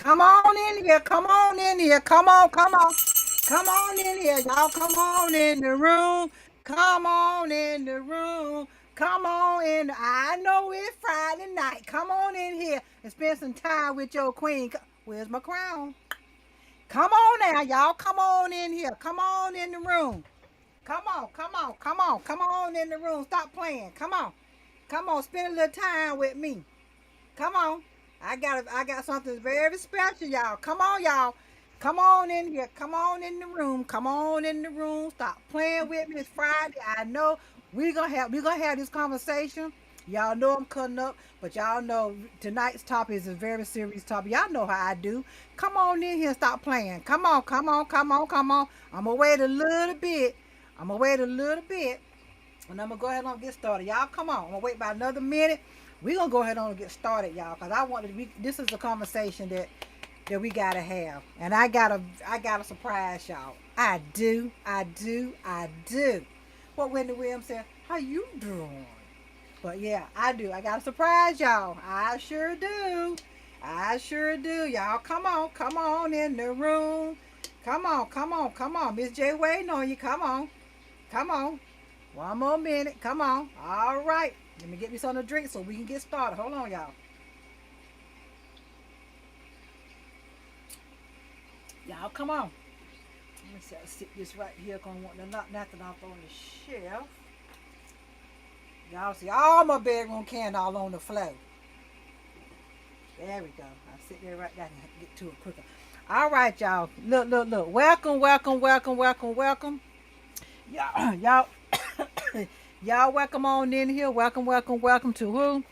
Come on in here. Come on in here. Come on. Come on. Come on in here. Y'all come on in the room. Come on in the room. Come on in. I know it's Friday night. Come on in here and spend some time with your queen. Where's my crown? Come on now, y'all. Come on in here. Come on in the room. Come on. Come on. Come on. Come on in the room. Stop playing. Come on. Come on. Spend a little time with me. Come on. I got something very special, y'all. Come on, y'all. Come on in here. Come on in the room. Come on in the room. Stop playing with me. It's Friday. I know we're gonna have this conversation. Y'all know I'm cutting up, but y'all know tonight's topic is a very serious topic. Y'all know how I do. Come on in here and stop playing. Come on, come on, come on, come on. I'm gonna wait a little bit. I'm gonna wait a little bit. And I'm gonna go ahead and get started. Y'all come on. I'm gonna wait about another minute. We're gonna go ahead and get started, y'all, because I want to this is a conversation that we gotta have. And I got a surprise, y'all. I do, I do, I do. What Wendy Williams said, how you doing? But yeah, I do. I got a surprise, y'all. I sure do. I sure do. Y'all come on in the room. Come on, come on, come on. Miss J waiting on you. Come on. Come on. One more minute. Come on. All right. Let me get me something to drink so we can get started. Hold on, y'all. Y'all, come on. Let me see. I'll sit this right here. Gonna want to knock nothing off on the shelf. Y'all see all my bedroom candle all on the floor. There we go. I'll sit there right there and get to it quicker. All right, y'all. Look, look, look. Welcome, welcome, welcome, welcome, welcome. Y'all, y'all welcome on in here. Welcome, welcome, welcome to who?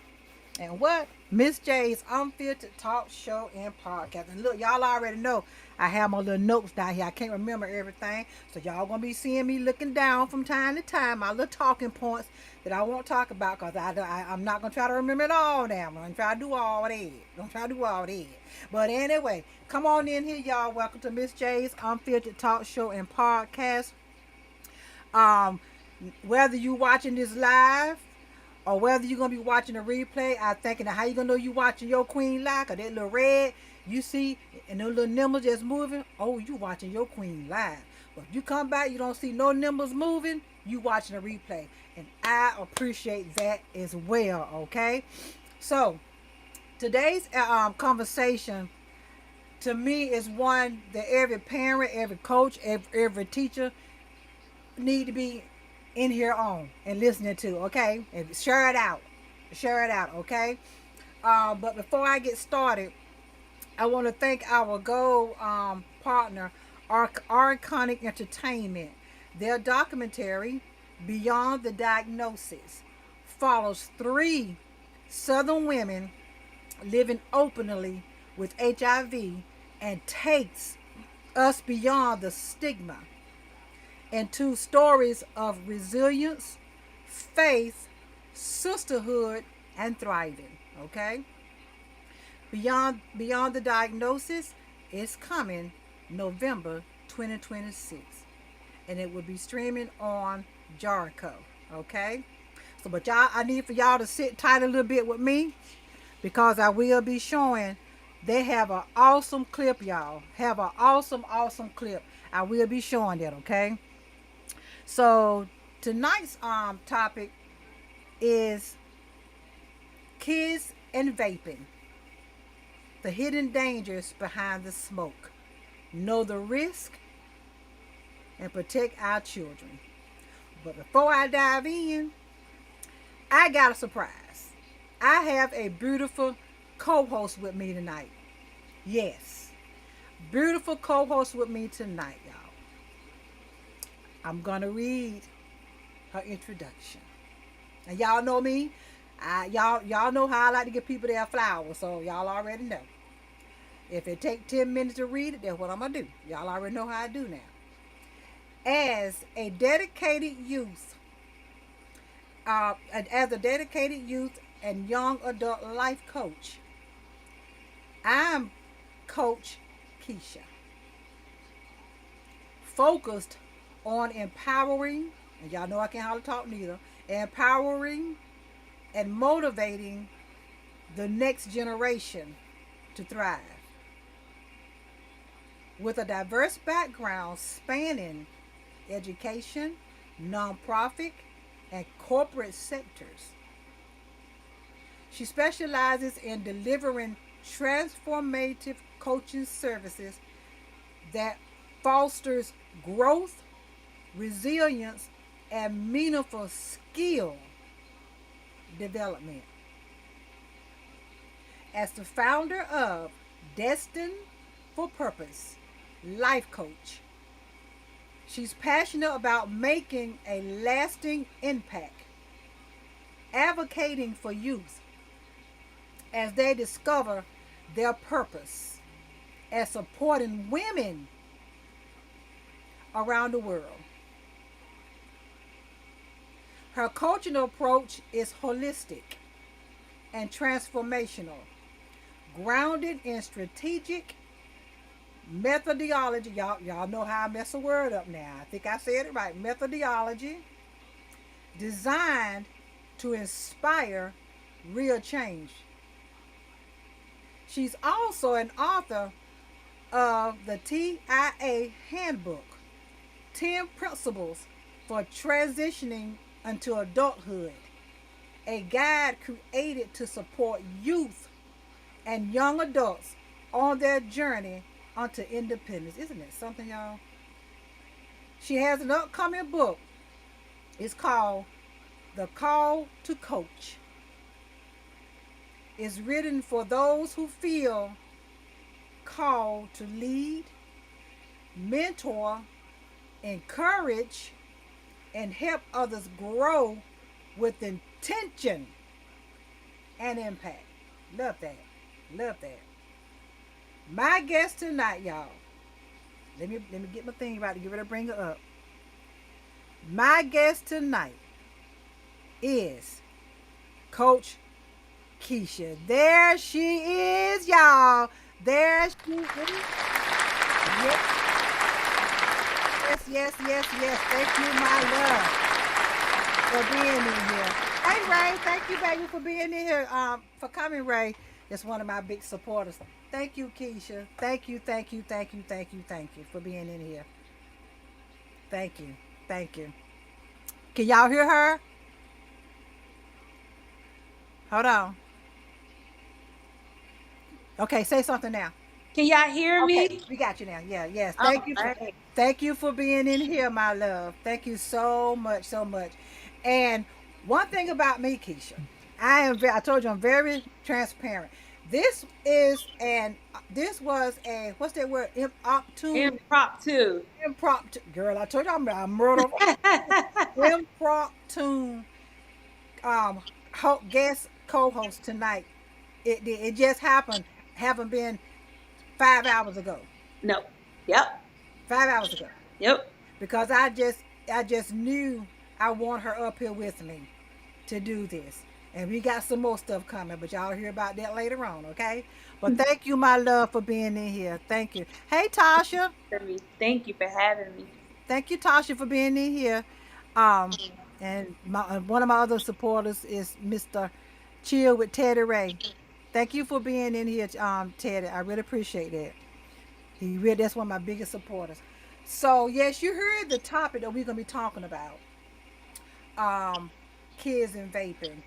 And what? Miss J's Unfiltered Talk Show and Podcast. And look, y'all already know I have my little notes down here. I can't remember everything. So y'all gonna be seeing me looking down from time to time, my little talking points that I won't talk about because I'm not gonna try to remember it all now. I'm gonna try to do all that. Don't try to do all that. But anyway, come on in here, y'all. Welcome to Miss J's Unfiltered Talk Show and Podcast. Um, whether you watching this live or whether you're gonna be watching a replay, I thinking how you gonna know you watching your queen live? Cause that little red you see and those little nimbles just moving. Oh, you watching your queen live. But if you come back, you don't see no nimbles moving. You watching a replay, and I appreciate that as well. Okay, so today's conversation to me is one that every parent, every coach, every teacher need to be in here on and listening to, okay? And share it out. Share it out, okay? But before I get started, I want to thank our Go partner, Ourconic Entertainment. Their documentary, Beyond the Diagnosis, follows three Southern women living openly with HIV and takes us beyond the stigma into stories of resilience, faith, sisterhood, and thriving. Okay? Beyond the Diagnosis is coming November 2026. And it will be streaming on JaroGO. Okay? So but y'all I need for y'all to sit tight a little bit with me because I will be showing they have an awesome clip, y'all. Have an awesome, awesome clip. I will be showing that, okay? So tonight's topic is kids and vaping. The hidden dangers behind the smoke. Know the risk and protect our children. But before I dive in, I got a surprise. I have a beautiful co-host with me tonight. Yes, beautiful co-host with me tonight, y'all. I'm gonna read her introduction. And y'all know me. Y'all know how I like to give people their flowers, so y'all already know. If it take 10 minutes to read it, that's what I'm gonna do. Y'all already know how I do now. As a dedicated youth, as a dedicated youth and young adult life coach, I'm Coach Keisha, focused on empowering, and y'all know I can't hardly talk neither, empowering and motivating the next generation to thrive. with a diverse background spanning education, nonprofit, and corporate sectors. She specializes in delivering transformative coaching services that fosters growth, resilience, and meaningful skill development. As the founder of Destined for Purpose Life Coach, she's passionate about making a lasting impact, advocating for youth as they discover their purpose, and supporting women around the world. Her coaching approach is holistic and transformational, grounded in strategic methodology. Y'all know how I mess a word up now. I think I said it right. Methodology designed to inspire real change. She's also an author of the TIA Handbook, 10 Principles for Transitioning into Adulthood, a guide created to support youth and young adults on their journey onto independence. Isn't it something, y'all? She has an upcoming book. It's called The Call to Coach. It's written for those who feel called to lead, mentor, encourage, and help others grow with intention and impact. Love that. Love that. My guest tonight, y'all. Let me get my thing right to get ready to bring her up. My guest tonight is Coach Keisha. There she is, y'all. There she is. Yes, yes. Thank you, my love, for being in here. Hey, Ray. Thank you, baby, for being in here. For coming, Ray. It's one of my big supporters. Thank you, Keisha. Thank you for being in here. Thank you. Thank you. Can y'all hear her? Hold on. Okay, say something now. Can y'all hear Okay, me? we got you now. Yeah, yes. All right. Thank you for being in here, my love. Thank you so much, so much. And one thing about me, Keisha, I told you I'm very transparent. This is an this was a what's that word? Impromptu. Impromptu girl. I told you I'm murder impromptu guest co-host tonight. It just happened. Haven't been 5 hours ago. No. Yep. 5 hours ago. Yep. Because I just knew I want her up here with me to do this. And we got some more stuff coming, but y'all hear about that later on, okay? But thank you, my love, for being in here. Thank you. Hey, Tasha. Thank you for having me. Thank you, Tasha, for being in here. Um, and one of my other supporters is Mr. Chill with Teddy Ray. Thank you for being in here, Teddy. I really appreciate that. That's one of my biggest supporters. So yes, you heard the topic that we're gonna be talking about. Um, kids and vaping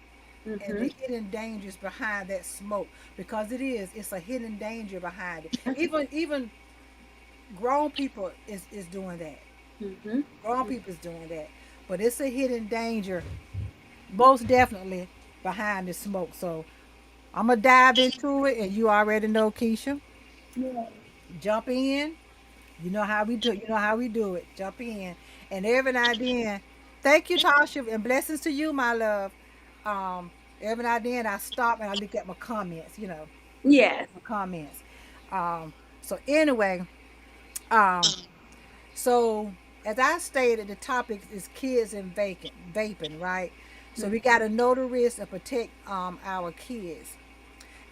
and Mm-hmm. the hidden dangers behind that smoke, because it's a hidden danger behind it. Even grown people is doing that. Mm-hmm. Grown people is doing that, but it's a hidden danger, most definitely behind the smoke. So I'm gonna dive into it, and you already know, Keisha. Yeah. Jump in. You know how we do. You know how we do it. Jump in, and every now and then. Thank you, Tasha, and blessings to you, my love. Um, every now and then I stop and I look at my comments. Look Yes. at my comments. Um, so anyway, um, so as I stated, the topic is kids and vaping, right? So we got to know the risk and protect our kids.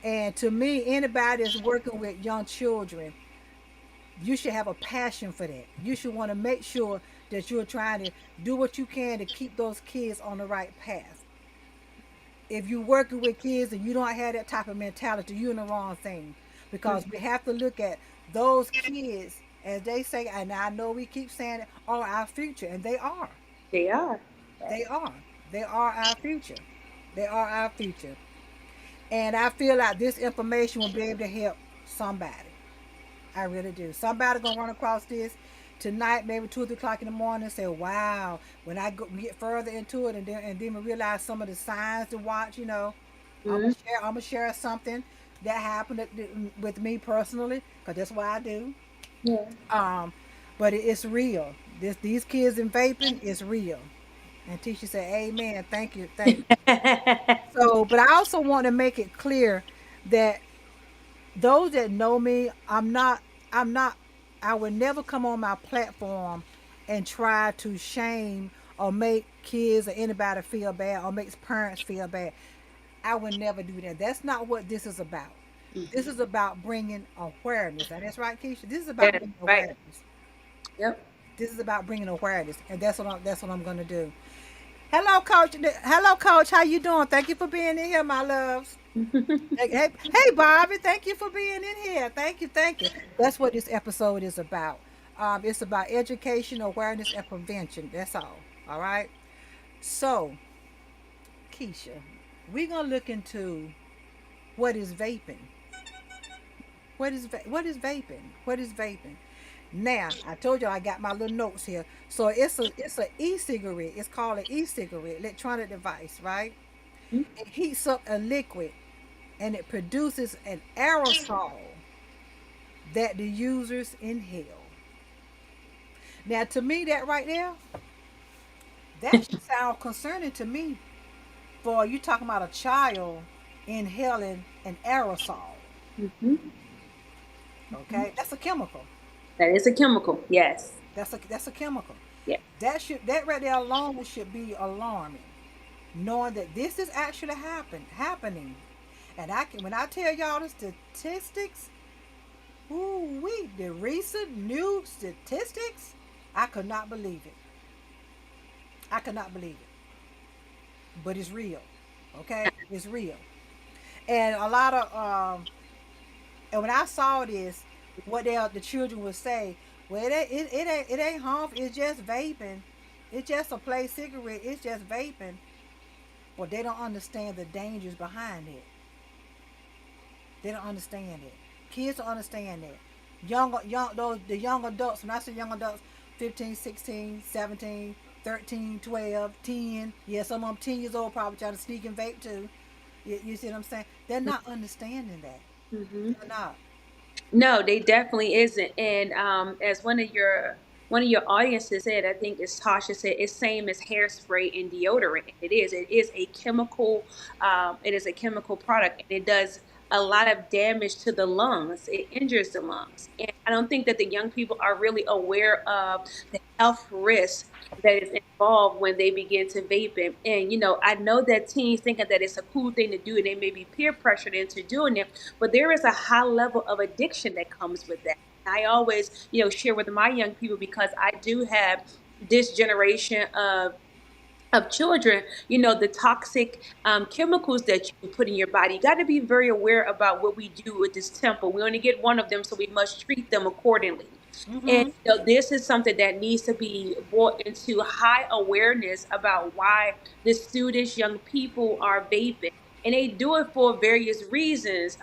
And to me, anybody that's working with young children, you should have a passion for that. You should want to make sure that you're trying to do what you can to keep those kids on the right path. If you're working with kids and you don't have that type of mentality, you're in the wrong thing. Because we have to look at those kids as they say, and I know we keep saying it, are our future, and they are. They are. They are. They are our future. They are our future. And I feel like this information will be able to help somebody. I really do. Somebody gonna run across this tonight, maybe 2 or 3 o'clock in the morning, and say, "Wow!" When I get further into it, and then we realize some of the signs to watch. I'm Mm-hmm. gonna share. I'm gonna share something that happened with me personally, because that's what I do. Yeah. Um, but it's real. These kids in vaping is real. And teacher said, "Amen. Thank you, thank you." So, but I also want to make it clear that those that know me, I'm not, I would never come on my platform and try to shame or make kids or anybody feel bad or makes parents feel bad. I would never do that. That's not what this is about. This Mm-hmm. is about bringing awareness. And that's right, Keisha. This is about Yeah. bringing Right. awareness. Yep. This is about bringing awareness, and that's what I'm going to do. Hello, Coach. Hello, Coach. How you doing? Thank you for being in here, my loves. Hey, Bobby, thank you for being in here. Thank you, thank you. That's what this episode is about. It's about education, awareness, and prevention. That's all. All right. So, Keisha, we're gonna look into what is vaping. What is vaping? What is vaping? Now, I told you I got my little notes here. So it's a e-cigarette. It's called an e-cigarette, electronic device, right? It heats up a liquid and it produces an aerosol that the users inhale. Now, to me, that right there, that should sound concerning to me. For you talking about a child inhaling an aerosol, Mm-hmm. okay? That's a chemical. That is a chemical. Yes. That's a chemical. Yeah. That right there alone should be alarming, knowing that this is actually happening. And when I tell y'all the statistics, ooh wee, the recent new statistics, I could not believe it. I could not believe it. But it's real. Okay? It's real. And a lot of and when I saw this, what the children would say, well, it ain't harmful. It's just vaping. It's just a plain cigarette. It's just vaping. But they don't understand the dangers behind it. They don't understand it. Kids don't understand that. The young adults, when I say young adults, 15, 16, 17, 13, 12, 10. Yeah, some of them 10 years old probably trying to sneak and vape too. You see what I'm saying? They're not understanding that. Mm-hmm. They're not. No, they definitely isn't. And as one of your audiences said, I think it's Tasha said, it's same as hairspray and deodorant. It is. It is a chemical. It is a chemical product, and it does a lot of damage to the lungs. It injures the lungs, and I don't think that the young people are really aware of the health risks that is involved when they begin to vape. And I know that teens thinking that it's a cool thing to do, and they may be peer pressured into doing it, but there is a high level of addiction that comes with that. I always, share with my young people, because I do have this generation of children, the toxic chemicals that you put in your body. You got to be very aware about what we do with this temple. We only get one of them, so we must treat them accordingly. And Mm-hmm. this is something that needs to be brought into high awareness about why the students, young people are vaping. And they do it for various reasons.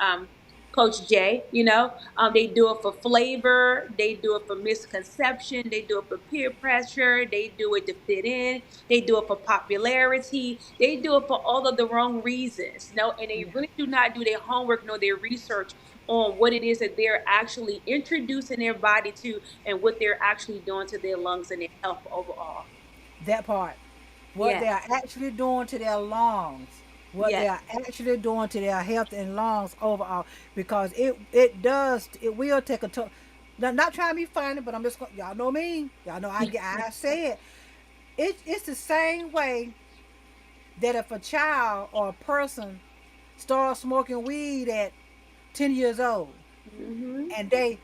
Coach Jay, they do it for flavor, they do it for misconception, they do it for peer pressure, they do it to fit in, they do it for popularity, they do it for all of the wrong reasons. No, and they Yeah. really do not do their homework nor their research on what it is that they're actually introducing their body to, and what they're actually doing to their lungs and their health overall. That part. What Yeah. they are actually doing to their lungs. What Yeah. they are actually doing to their health and lungs overall. Because it will take a toll. Not trying to be funny, but I'm just going, y'all know me. Y'all know I say it. It's the same way that if a child or a person starts smoking weed at 10 years old, Hmm. and they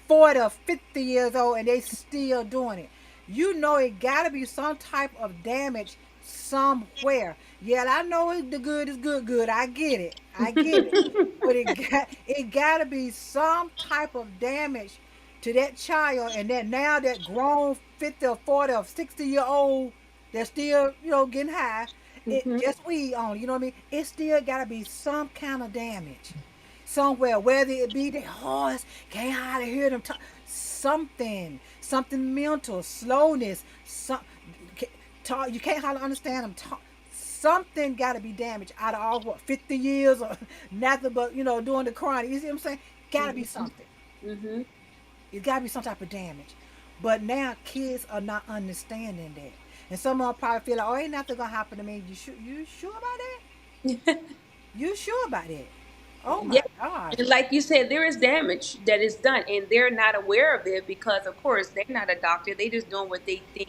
40 or 50 years old and they still doing it. You know it gotta be some type of damage somewhere. Yeah, I know the good is good. I get it. I get it. But it gotta be some type of damage to that child, and that now that grown 50 or 40 or 60-year old that's still, getting high, it Mm-hmm. just weed on, you know what I mean? It still gotta be some kind of damage. Somewhere, whether it be their horse, can't hardly hear them talk. Something mental, slowness, talk, you can't hardly understand them talk. Something got to be damaged out of all, what, 50 years or nothing but, doing the crying. You see what I'm saying? Got to be Mm-hmm. something. Mm-hmm. It got to be some type of damage. But now kids are not understanding that. And some of them probably feel like, oh, ain't nothing going to happen to me. You sure about that? You sure about that? Oh Yeah. my gosh. And like you said, there is damage that is done, and they're not aware of it because, of course, they're not a doctor. They just doing what they think,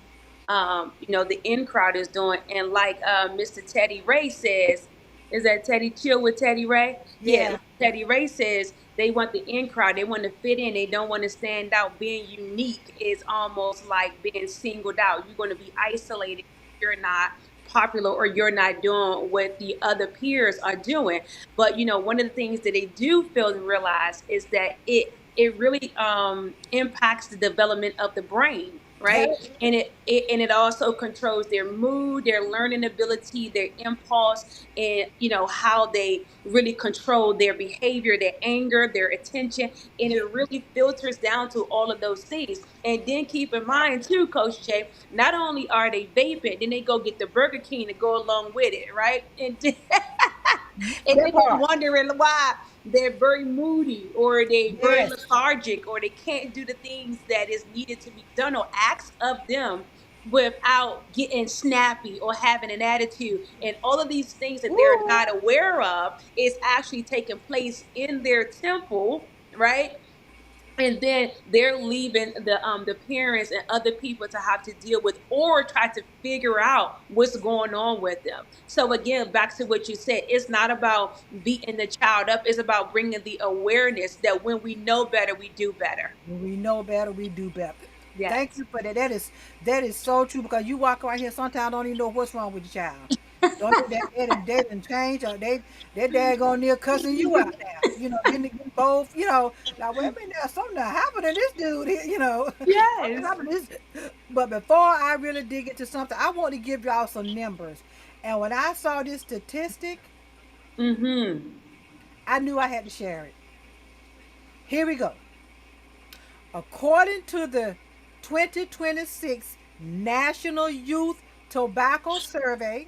the in crowd is doing. And like Mr. Teddy Ray says, is that Teddy Chill with Teddy Ray? Yeah, Yeah. like Teddy Ray says, they want the in crowd. They want to fit in. They don't want to stand out. Being unique is almost like being singled out. You're going to be isolated. You're not popular or you're not doing what the other peers are doing. But one of the things that they do fail and realize is that it really impacts the development of the brain, Yeah. right? And it also controls their mood, their learning ability, their impulse, and how they really control their behavior, their anger, their attention, and it really filters down to all of those things. And then keep in mind too, Coach Jay, not only are they vaping, then they go get the Burger King to go along with it, right? And and That then they're part. wondering why they're very moody or they very Yes. lethargic or they can't do the things that is needed to be done or acts of them without getting snappy or having an attitude. And all of these things that they're Ooh. not aware of is actually taking place in their temple, right? And then they're leaving the parents and other people to have to deal with or try to figure out what's going on with them. So again, back to what you said, it's not about beating the child up, it's about bringing the awareness that when we know better, we do better. When we know better, we do better. Thank Yes. you for that. That is so true, because you walk around here sometimes don't even know what's wrong with your child. Don't they didn't change, or their dad going near cussing you out now. Getting both. Like, wait a minute, now something done happened to this dude here. Something Yes. happened to this. But before I really dig into something, I want to give y'all some numbers. And when I saw this statistic, Mm-hmm. I knew I had to share it. Here we go. According to the 2026 National Youth Tobacco Survey,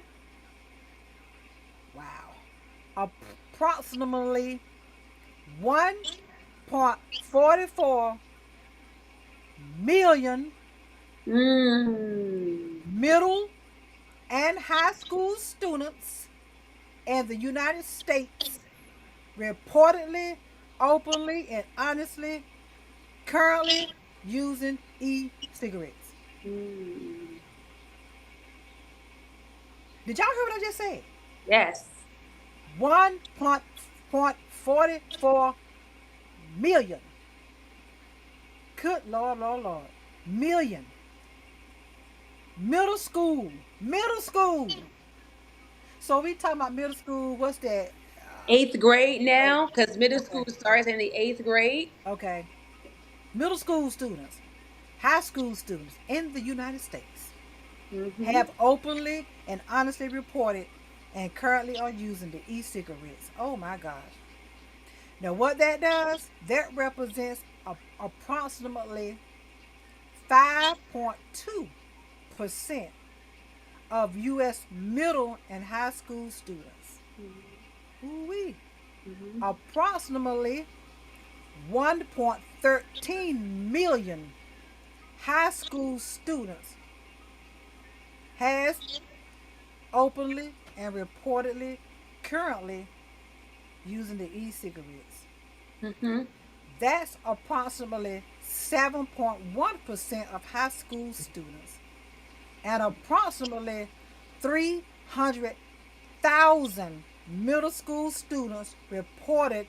wow, approximately 1.44 million Mm. middle and high school students in the United States reportedly, openly, and honestly currently using e-cigarettes. Mm. Did y'all hear what I just said? Yes. 1.44 million. Good Lord, Lord, Lord. Million. Middle school. Middle school. So we talking about middle school. What's that? Eighth grade Wait. now, because middle school Okay. starts in the eighth grade. Okay. Middle school students, high school students in the United States Mm-hmm. have openly and honestly reported and currently are using the e-cigarettes. Oh my gosh. Now, what that does, that represents approximately 5.2% of U.S. middle and high school students. Ooh-wee. Mm-hmm. Approximately 1.13 million high school students has openly and reportedly currently using the e-cigarettes. Mm-hmm. That's approximately 7.1% of high school students, and approximately 300,000 middle school students reported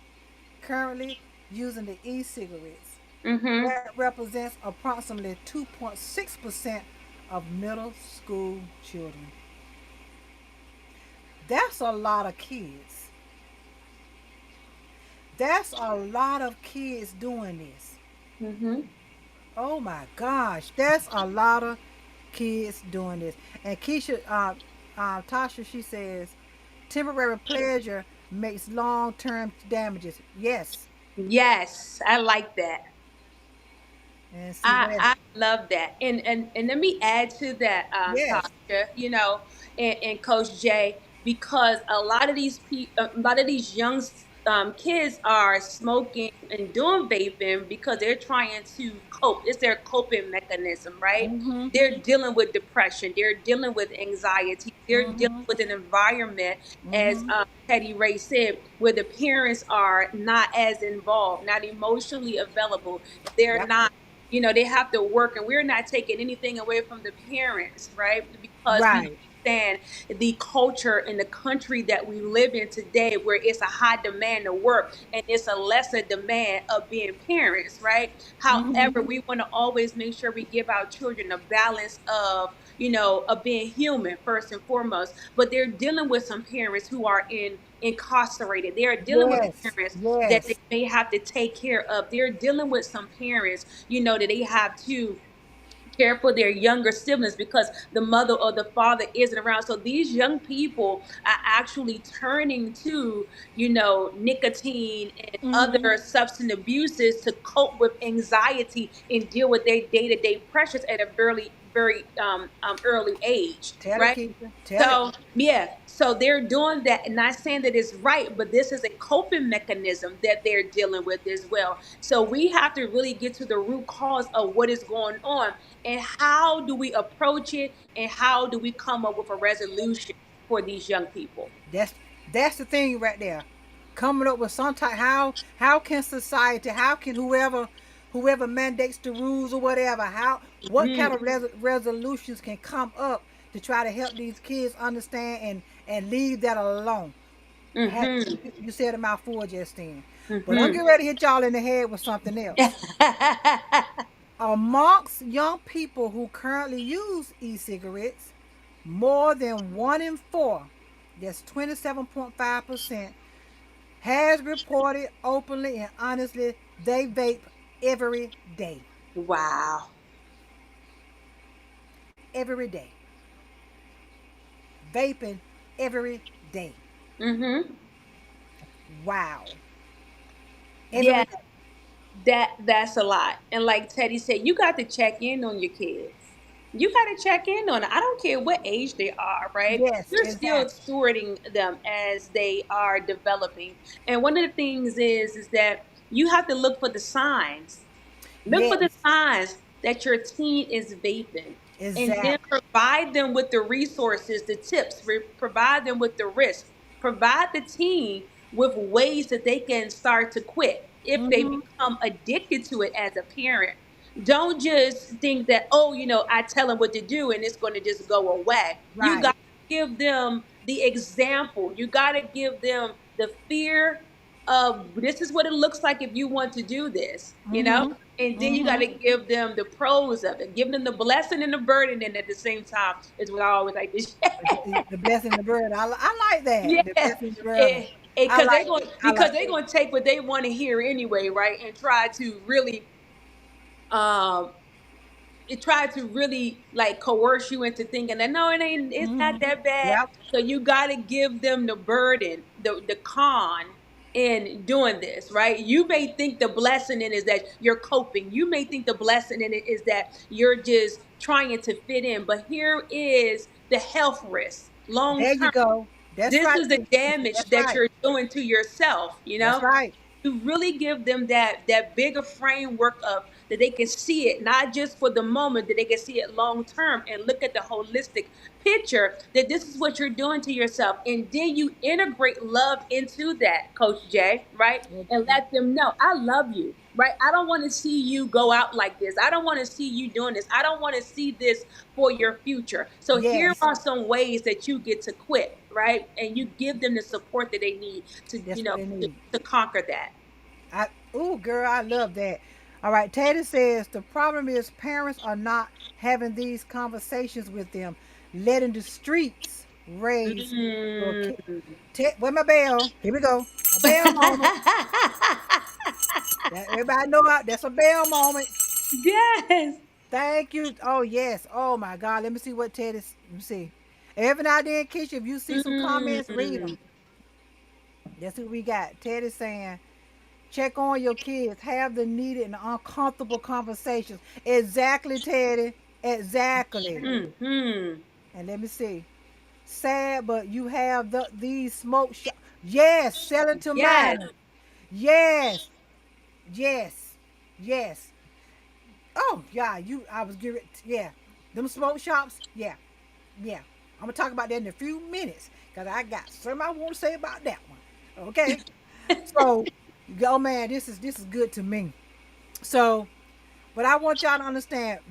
currently using the e-cigarettes. Mm-hmm. That represents approximately 2.6% of middle school children. That's a lot of kids. That's a lot of kids doing this. Mm-hmm. Oh my gosh, that's a lot of kids doing this. And Keisha, Tasha, she says, temporary pleasure makes long-term damages. Yes, Yes, I like that. and see I that. I love that. And let me add to that, Yes. Tasha, and Coach Jay, because a lot of these young kids are smoking and doing vaping because they're trying to cope. It's their coping mechanism, right? Mm-hmm. They're dealing with depression. They're dealing with anxiety. They're dealing Mm-hmm. with an environment, as Mm-hmm. Teddy Ray said, where the parents are not as involved, not emotionally available. They're Yep. not, they have to work, and we're not taking anything away from the parents, right? Because we Right. understand the culture in the country that we live in today, where it's a high demand of work and it's a lesser demand of being parents, right? Mm-hmm. However, we want to always make sure we give our children a balance of being human first and foremost. But they're dealing with some parents who are incarcerated. They are dealing with Yes. parents that they Yes. may have to take care of. They're dealing with some parents, that they have to care for their younger siblings because the mother or the father isn't around. So these young people are actually turning to, nicotine and Mm-hmm. other substance abuses to cope with anxiety and deal with their day-to-day pressures at a very early age, Tell it, right? Keisha. Tell it. So yeah, so they're doing that, and not saying that it's right, but this is a coping mechanism that they're dealing with as well. So we have to really get to the root cause of what is going on, and how do we approach it, and how do we come up with a resolution for these young people. That's that's the thing right there. Coming up with some type. How can society? How can whoever mandates the rules or whatever? What kind of resolutions can come up to try to help these kids understand and leave that alone? Mm-hmm. You said a mouthful just then, but I'm Mm-hmm. getting ready to hit y'all in the head with something else. Amongst young people who currently use e-cigarettes, more than 1 in 4, that's 27.5%, has reported openly and honestly they vape every day. Wow. Every day. Vaping every day. Mm-hmm. Wow. Yeah, Every day. that's a lot. And like Teddy said, you got to check in on your kids. You got to check in on it. I don't care what age they are, right? Yes, You're still exactly. stewarding them as they are developing. And one of the things is that you have to look for the signs. Look for the Yes, signs that your teen is vaping, and then exactly. provide them with the resources, the tips, provide them with the risk, provide the teen with ways that they can start to quit if they Mm-hmm. become addicted to it as a parent. Don't just think that, oh, I tell them what to do and it's going to just go away. You got Right. to give them the example. You got to give them the fear of, this is what it looks like if you want to do this. Mm-hmm. And then you got Mm-hmm. to give them the pros of it, give them the blessing and the burden, and at the same time is what I always like to share. The blessing and the burden. I like that. The Yeah, blessing and the burden. I because like it. I because like they're it. going to take what they want to hear anyway, right? And try to really um it tried to really like coerce you into thinking that no, it ain't, it's not Mm-hmm. that bad. Yep. So you got to give them the burden, the con in doing this, right? You may think the blessing in it is that you're coping. You may think the blessing in it is that you're just trying to fit in. But here is the health risk long There you term. go. That's This right, is the Keisha. damage That's that right. you're doing to yourself, That's right. to really give them that bigger framework of that they can see it not just for the moment, that they can see it long term and look at the holistic picture, that this is what you're doing to yourself. And then you integrate love into that, Coach Jay, right? And let them know, I love you, right? I don't want to see you go out like this. I don't want to see you doing this. I don't want to see this for your future. So here Yes. are some ways that you get to quit, right? And you give them the support that they need to, That's what they need. to conquer that. I Ooh, girl, I love that. All right, Tater says the problem is parents are not having these conversations with them, letting the streets raise your Mm. kids. Where my bell? Here we go. A bell moment. Everybody know that's a bell moment. Yes. Thank you. Oh yes. Oh my God. Let me see what Ted is. Let me see. Every now and then, Keisha, if you see some comments, read Mm. them. That's what we got. Ted is saying, check on your kids. Have the needed and uncomfortable conversations. Exactly, Teddy. Exactly. Mm-hmm. And let me see. Sad, but you have these smoke shops. Yes, sell it to Yes. minors. Yes, yes, yes. Oh, yeah, I was giving, yeah. Them smoke shops, yeah, yeah. I'm gonna talk about that in a few minutes because I got something I want to say about that one. Okay, so, yo, man, this is good to me. So, but I want y'all to understand,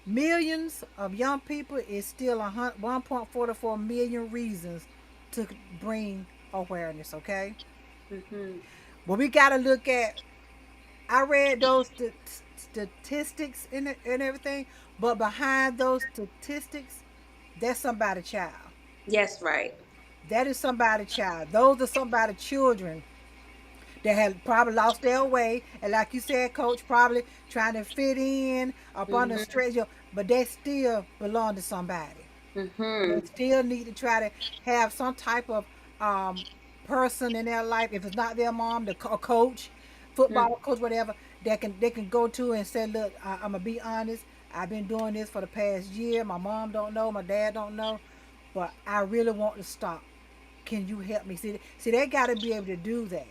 millions of young people is still 1.44 million reasons to bring awareness. Okay, Mm-hmm. but we got to look at. I read those statistics and everything, but behind those statistics, that's somebody's child. Yes, right. That is somebody's child. Those are somebody's children that have probably lost their way, and like you said, Coach, probably trying to fit in up on the Mm-hmm. stretch, but they still belong to somebody. They Mm-hmm. still need to try to have some type of um, person in their life. If it's not their mom, a coach, football coach, whatever, they can go to and say, "Look, I'm gonna be honest. I've been doing this for the past year. My mom don't know, my dad don't know, but I really want to stop. Can you help me?" See, they got to be able to do that.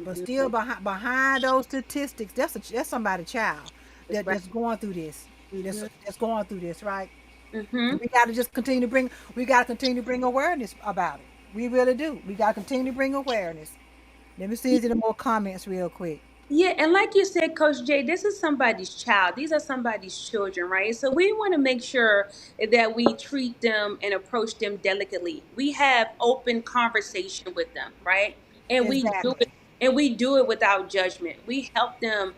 But Mm-hmm. still, behind those statistics, that's somebody's child That's right. that's going through this. That's Mm-hmm. that's going through this, right? Mm-hmm. And we got to just continue to bring. We got to continue to bring awareness about it. We really do. We got to continue to bring awareness. Let me see if there are more comments real quick. Yeah, and like you said, Coach Jay, this is somebody's child. These are somebody's children, right? So we want to make sure that we treat them and approach them delicately. We have open conversation with them, right? And we do Exactly. it and we do it without judgment. We help them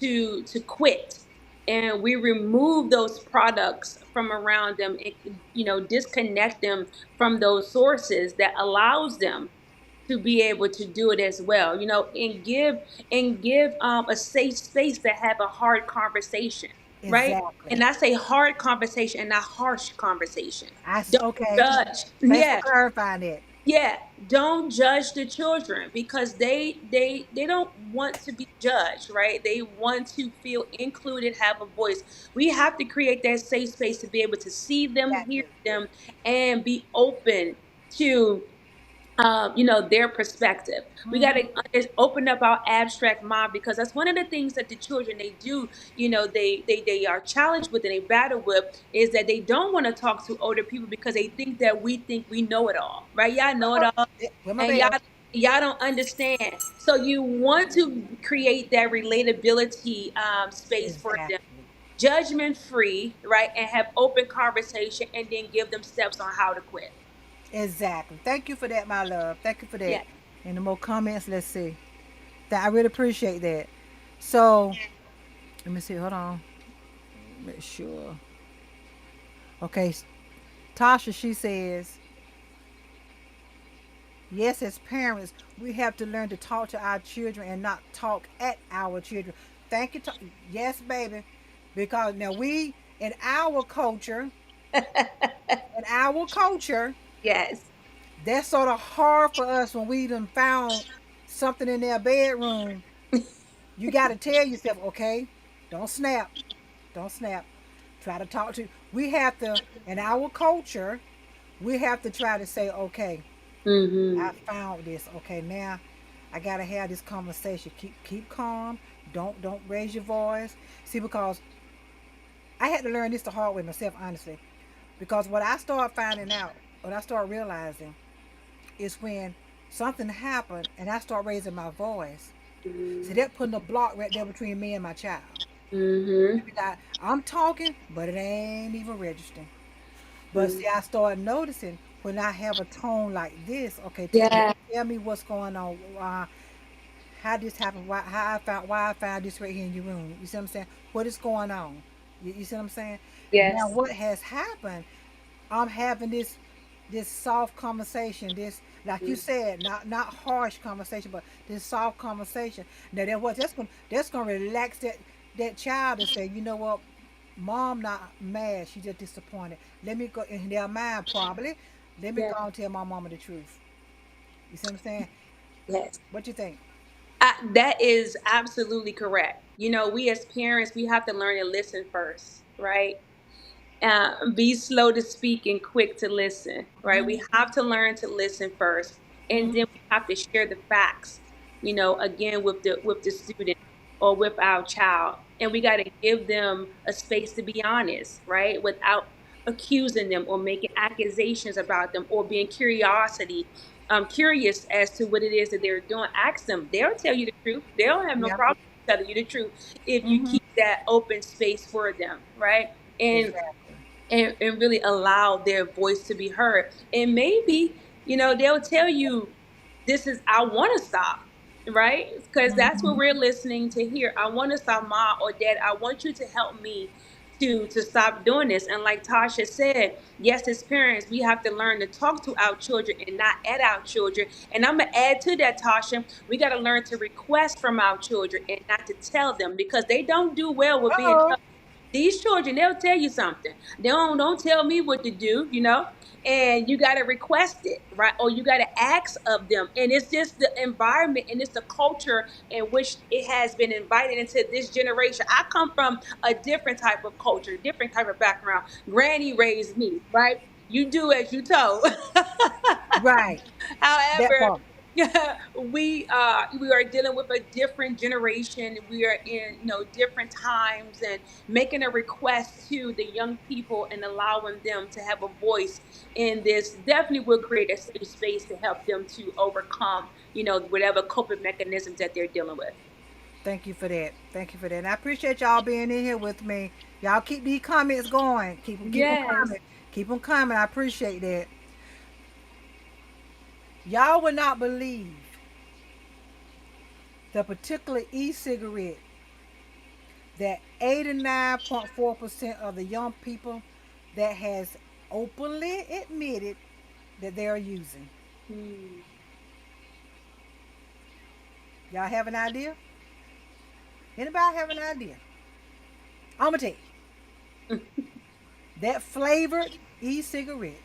to quit, and we remove those products from around them and disconnect them from those sources that allows them to be able to do it as well, and give a safe space to have a hard conversation, right? Exactly. And I say hard conversation and not harsh conversation. Don't Okay. judge. Thanks for Yeah, clarifying that. yeah. Don't judge the children because they don't want to be judged, right? They want to feel included, have a voice. We have to create that safe space to be able to see them, Got hear to. them, and be open to their perspective. We got to Hmm. open up our abstract mind because that's one of the things that the children they do. They are challenged with and they battle with is that they don't want to talk to older people because they think we know it all, right? Y'all know it all, With my and y'all bell. y'all don't understand. So you want to create that relatability space for them, Exactly. judgment free, right, and have open conversation, and then give them steps on how to quit. Exactly. Thank you for that, my love. Thank you for that. Yeah. Any more comments? Let's see. That I really appreciate that. So let me see. Hold on. Make sure. Okay. Tasha, she says, yes, as parents, we have to learn to talk to our children and not talk at our children. Thank you. Yes, baby. Because now in our culture, Yes. that's sort of hard for us when we done found something in their bedroom. You got to tell yourself, okay, don't snap. Don't snap. Try to talk to. We have to, in our culture, we have to try to say, okay, Mm-hmm. I found this. Okay, now I gotta have this conversation. Keep calm. Don't raise your voice. See, because I had to learn this the hard way myself, honestly. Because what I started finding out, what I started realizing, is when something happened and I start raising my voice. See, Mm-hmm. that putting a block right there between me and my child. Mm-hmm. I'm talking, but it ain't even registering. But Mm-hmm. see, I started noticing when I have a tone like this. Okay, Yeah. tell me what's going on. How this happened? Why I found this right here in your room. You see what I'm saying? What is going on? You see what I'm saying? Now Yes. what has happened? I'm having this. this soft conversation, this, like you said, not harsh conversation, but this soft conversation. Now that's gonna relax that child and say, you know what, mom not mad, she just disappointed. Let me go in their mind probably. Let me Yeah. go and tell my mama the truth. You see what I'm saying? Yes. What you think? That is absolutely correct. You know, we as parents, we have to learn to listen first, right? Be slow to speak and quick to listen, right? Hmm. We have to learn to listen first, and then Hmm. we have to share the facts, you know, again with the student or with our child, and we got to give them a space to be honest, right, without accusing them or making accusations about them or being curious as to what it is that they're doing. Ask them; they'll tell you the truth. They don't have no Yeah. problem telling you the truth if you Hmm. keep that open space for them, right? And Exactly. and really allow their voice to be heard. And maybe, you know, they'll tell you, this is, I want to stop, right? Because that's what Hmm. we're listening to hear. I want to stop, mom or dad. I want you to help me to stop doing this. And like Tasha said, yes, as parents, we have to learn to talk to our children and not at our children. And I'm gonna add to that, Tasha, we got to learn to request from our children and not to tell them, because they don't do well with being Uh-oh. told. These children, they'll tell you something. They don't tell me what to do, you know. And you got to request it, right? Or you got to ask of them. And it's just the environment and it's the culture in which it has been invited into this generation. I come from a different type of culture, different type of background. Granny raised me, right? You do as you told. Right. That However, part. we are dealing with a different generation. We are in, you know, different times, and making a request to the young people and allowing them to have a voice in this definitely will create a safe space to help them to overcome, you know, whatever coping mechanisms that they're dealing with. Thank you for that. Thank you for that. And I appreciate y'all being in here with me. Y'all keep these comments going. Keep them Yes. coming. Keep them coming. I appreciate that. Y'all would not believe the particular e-cigarette that 89.4% of the young people that has openly admitted that they're using. Hmm. Y'all have an idea? Anybody have an idea? I'm gonna tell you. That flavored e-cigarette.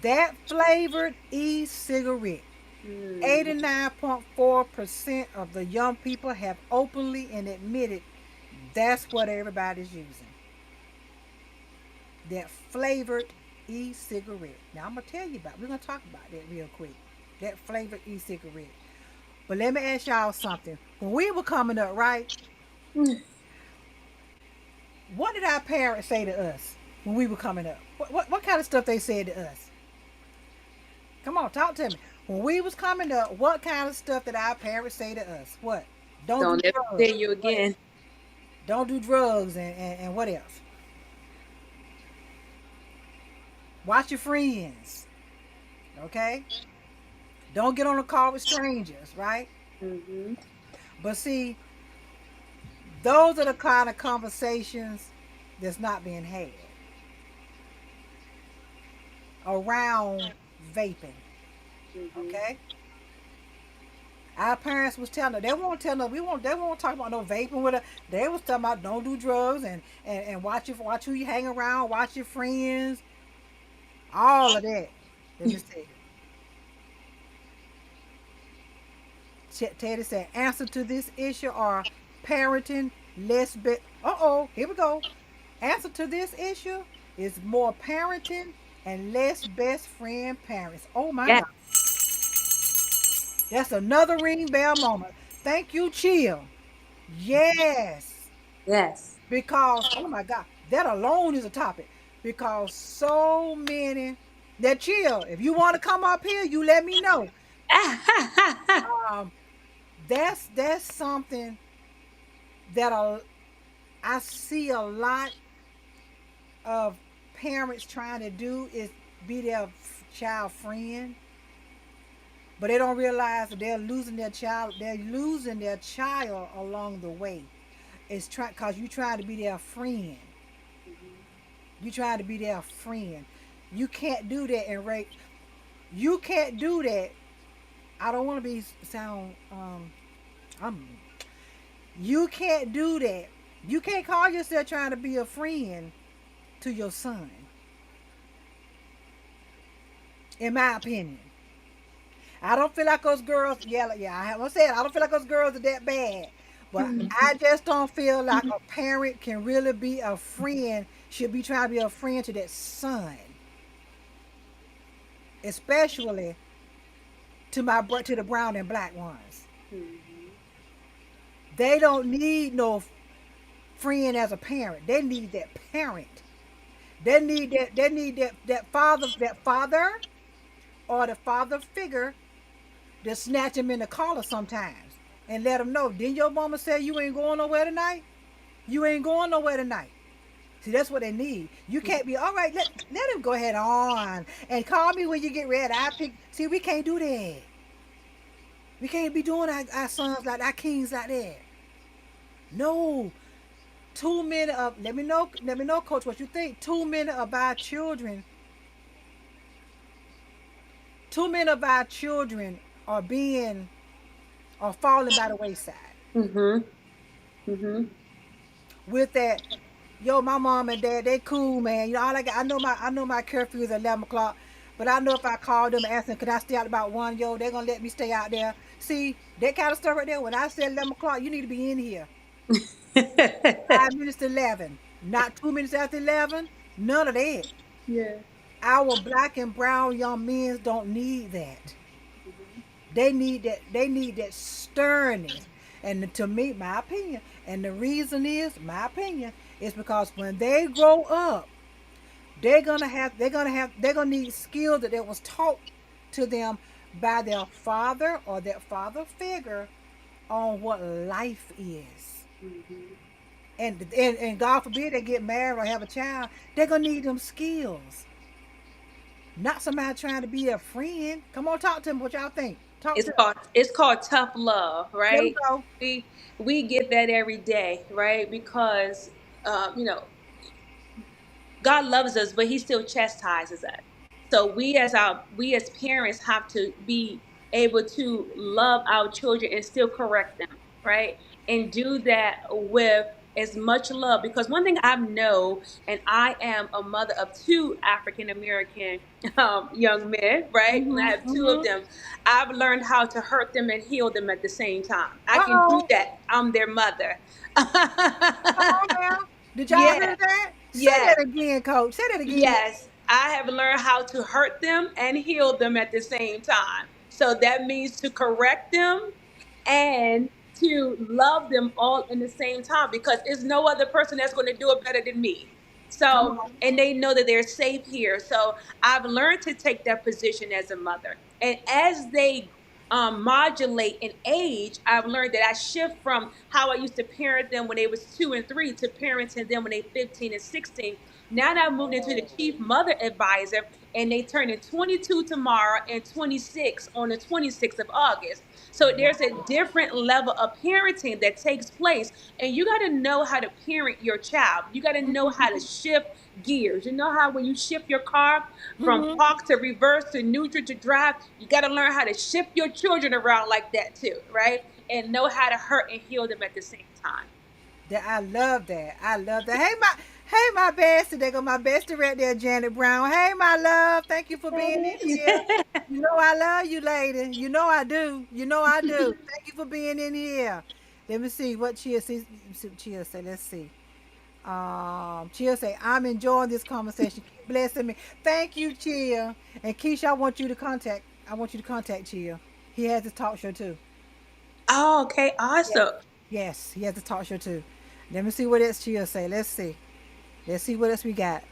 That flavored e-cigarette. Hmm. 89.4% of the young people have openly and admitted that's what everybody's using. That flavored e-cigarette. Now I'm gonna tell you about. We're gonna talk about that real quick. That flavored e-cigarette. But let me ask y'all something. When we were coming up, right? What did our parents say to us when we were coming up? What kind of stuff they said to us? Come on, talk to me. When we was coming up, what kind of stuff did our parents say to us? What? Don't do Don't ever drugs. tell you What else? again. Don't do drugs and what else? Watch your friends. Okay? Don't get on a call with strangers, right? Hmm. But see, those are the kind of conversations that's not being had around vaping. Hmm. Okay? Our parents was telling us, they won't tell us, they won't talk about no vaping with us. They was talking about don't do drugs and watch who you hang around, watch your friends, all of that. Let me see. Teddy said, answer to this issue are parenting less here we go. Answer to this issue is more parenting and less best friend parents. Oh my Yes. God. That's another ring bell moment. Thank you, Chill. Yes. Yes. Because, oh my God, that alone is a topic. Because so many that Chill. If you want to come up here, you let me know. Um, that's something that I see a lot of parents trying to do is be their child friend, but they don't realize that they're losing their child. They're losing their child along the way. It's trying because you trying to be their friend. Mhm. You trying to be their friend. You can't do that and rape. You can't do that. I don't want to be sound. I'm. You can't do that. You can't call yourself trying to be a friend to your son. In my opinion, I don't feel like those girls. Yeah, yeah. I'm saying I don't feel like those girls are that bad. But I just don't feel like a parent can really be a friend. Should be trying to be a friend to that son, especially to the brown and black ones. Mhm. They don't need no friend as a parent. They need that parent. They need that. They need that father or the father figure to snatch him in the collar sometimes and let him know. Didn't your mama say you ain't going nowhere tonight? You ain't going nowhere tonight. See, that's what they need. You can't be all right. Let him go ahead on and call me when you get ready. I pick. See, we can't do that. We can't be doing our sons like our kings like that. No, too many of. Let me know, Coach, what you think. Too many of our children. Too many of our children are being are falling by the wayside Mhm. Mhm. with that. Yo, my mom and dad, they cool, man. You know, I know my curfew is 11 o'clock, but I know if I call them and ask them, could I stay out about one, yo, they're gonna let me stay out there. See, that kind of stuff right there. When I said 11 o'clock, you need to be in here. 5 minutes to 11, not 2 minutes after 11. None of that. Yeah. Our black and brown young men don't need that. Mhm. They need that. They need that sternness. And to me, my opinion, and the reason is my opinion is because when they grow up, they're gonna need skills that was taught to them by their father or their father figure on what life is. Mhm. And God forbid they get married or have a child, they're gonna need them skills. Not somebody trying to be a friend. Come on, talk to them. What y'all think? Talk It's to them. called tough love, There we right? go. We get that every day, right? Because you know, God loves us, but He still chastises us. So we as parents have to be able to love our children and still correct them, right? And do that with as much love, because one thing I know, and I am a mother of two African American young men, right? And I Mhm. have two of Mhm. them. I've learned how to hurt them and heal them at the same time. I Uh can do oh. that. I'm their mother. Come on now. Did y'all Yeah. hear that? Say Yes. that again, Coach. Say that again. Yes, I have learned how to hurt them and heal them at the same time. So that means to correct them and to love them all in the same time, because there's no other person that's going to do it better than me. Come So, on. and they know that they're safe here. So I've learned to take that position as a mother. And as they modulate in age, I've learned that I shift from how I used to parent them when they was 2 and 3 to parenting them when they 15 and 16. Now that I moved into the chief mother advisor, and they turn in 22 tomorrow and 26 on the 26th of August. So there's a different level of parenting that takes place, and you got to know how to parent your child. You got to know how to shift gears. You know how when you shift your car from Mhm. park to reverse to neutral to drive, you got to learn how to shift your children around like that too, right? And know how to hurt and heal them at the same time. That I love that. I love that. Hey my bestie. There go my bestie right there, Janet Brown. Hey my love. Thank you for being in here. You know I love you, lady. You know I do. You know I do. Thank you for being in here. Let me see what Chia say. Let's see. Chia say, I'm enjoying this conversation. Keep blessing me. Thank you, Chia. And Keisha, I want you to contact Chia. He has his talk show too. Oh, okay, Yes. awesome. Yes, he has a talk show too. Let me see what else Chia say. Let's see. Let's see what else we got.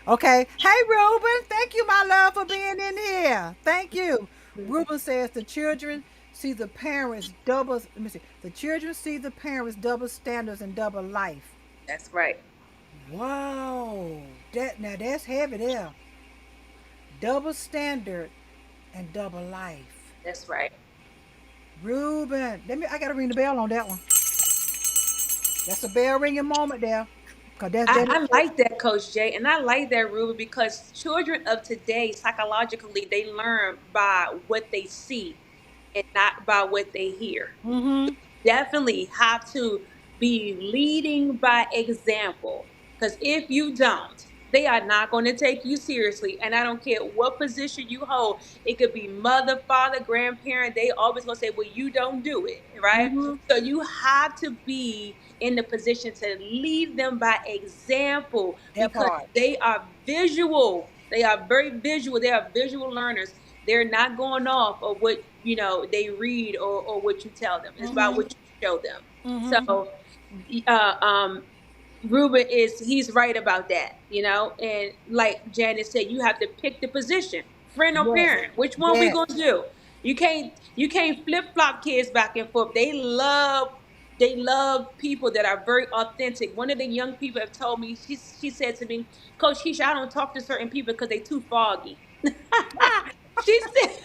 Okay. Hey, Ruben. Thank you, my love, for being in here. Thank you. Ruben says the children see the parents double. Let me see. The children see the parents double standards and double life. That's right. Whoa. That's heavy there. Double standard and double life. That's right. Ruben, I gotta ring the bell on that one. That's a bell ringing moment there. Cause I like that, Coach Jay, and I like that, Ruben, because children of today, psychologically, they learn by what they see and not by what they hear. mm-hmm. Definitely have to be leading by example, because if you don't, they are not going to take you seriously. And I don't care what position you hold, it could be mother, father, grandparent, they always going to say, well, you don't do it, right? Mm-hmm. So you have to be in the position to lead them by example, That because part. they are visual. They are very visual. They are visual learners. They're not going off of what they read, or what you tell them. It's about Mm-hmm. what you show them. Mm-hmm. So, um, Ruben he's right about that. And like Janice said, you have to pick the position, friend or Yes. parent. Which one we Yes. gonna do? You can't flip flop kids back and forth. They love people that are very authentic. One of the young people have told me, she said to me, Coach Keisha, I don't talk to certain people because they too foggy. she said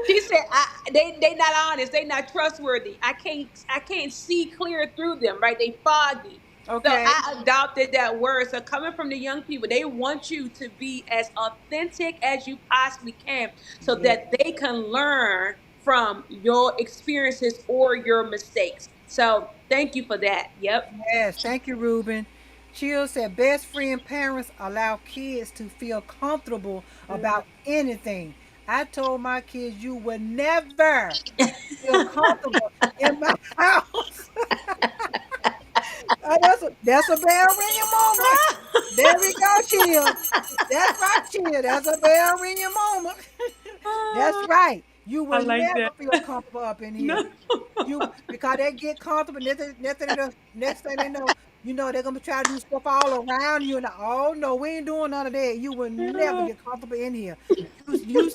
she said, they not honest. They not trustworthy. I can't see clear through them. Right? They foggy. So Okay. I adopted that word. So coming from the young people, they want you to be as authentic as you possibly can, so Yeah. that they can learn from your experiences or your mistakes. So thank you for that. Yep. Yes. Thank you, Ruben. Chill said best friend parents allow kids to feel comfortable Mm. about anything. I told my kids you would never feel comfortable in my house. That's a bell ringing moment. There we go, Chill. That's right, Chill. That's a bell ringing moment. That's right. You I will like never that. feel comfortable up in here. No. Because they get comfortable. Next thing they know, they're gonna try to do stuff all around you. And oh no, we ain't doing none of that. You will never get comfortable in here. You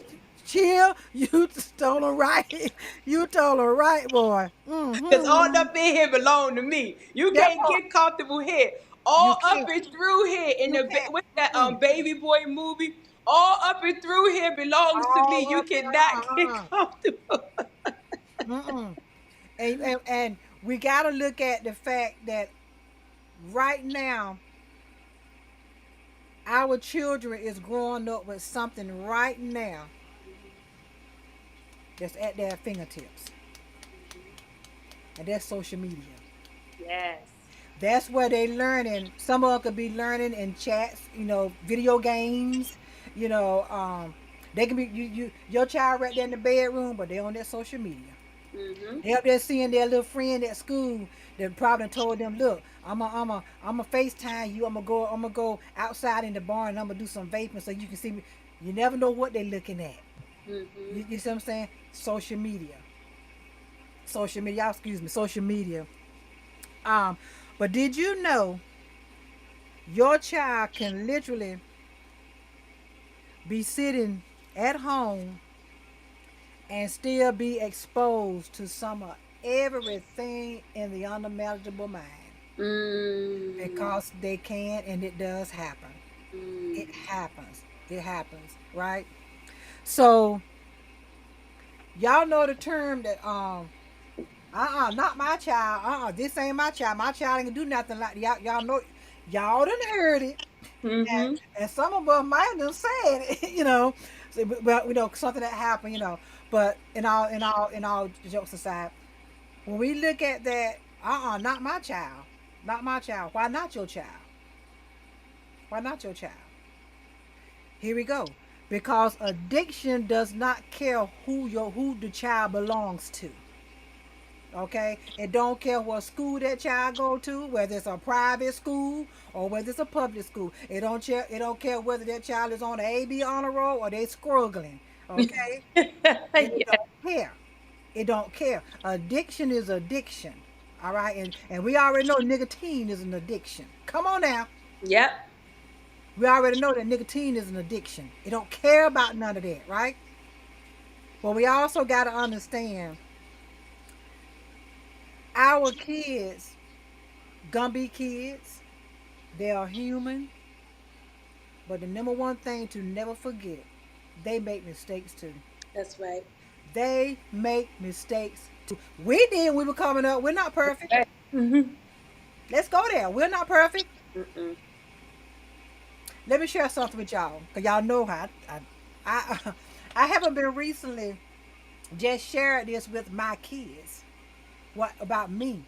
chill. You told her right. You told her right, boy. Because all Mm-hmm. up in here belong to me. You That can't part. get comfortable here. You All up can't. and through here in You the can't. what's that Mm-mm. baby boy movie? All up and through here belongs to me. All You up there. cannot get comfortable. Mm-mm. And we got to look at the fact that right now our children is growing up with something right now that's at their fingertips, and that's social media. Yes. That's where they learning. Some of them could be learning in chats, video games. You know, they can be your child right there in the bedroom, but they on that social media. Mm-hmm. They up there seeing their little friend at school that probably told them, "Look, I'm a FaceTime you. I'm gonna go outside in the barn. And I'm gonna do some vaping so you can see me." You never know what they're looking at. Mm-hmm. You see what I'm saying? Social media. Excuse me, social media. Um, but did you know your child can literally be sitting at home and still be exposed to some of everything in the unmanageable mind? Mm. Because they can, and it does happen. It Mm. happens. It happens, right? So y'all know the term that not my child. This ain't my child. My child ain't gonna do nothing like that. Y'all know, y'all done heard it, and, Mm-hmm. and some of us might have done said it, So, but something that happened, But in all jokes aside, when we look at that, not my child, not my child. Why not your child? Why not your child? Here we go. Because addiction does not care who the child belongs to. Okay? It don't care what school that child go to, whether it's a private school or whether it's a public school. It don't care whether that child is on the AB honor roll or they struggling. Okay? It Yeah. don't care. It don't care. Addiction is addiction. All right? And we already know nicotine is an addiction. Come on now. Yep. We already know that nicotine is an addiction. It don't care about none of that, right? But we also got to understand our kids, gonna be kids. They are human. But the number one thing to never forget, they make mistakes too. That's right. They make mistakes too. We did when we were coming up. We're not perfect. Right. Mm-hmm. Let's go there. We're not perfect. Mm-mm. Let me share something with y'all, cause y'all know how I I haven't been recently just shared this with my kids. What about me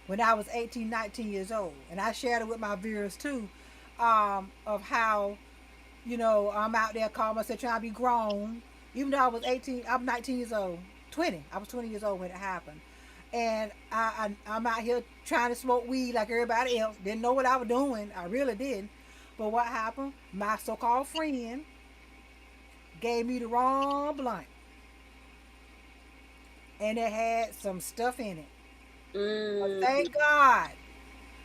when I was 18, 19 years old, and I shared it with my viewers too, of how I'm out there calling myself trying to be grown, even though I was 18. I'm 19 years old, 20. I was 20 years old when it happened, and I'm out here trying to smoke weed like everybody else. Didn't know what I was doing. I really didn't. But what happened? My so-called friend gave me the wrong blunt, and it had some stuff in it. But Mm. thank God,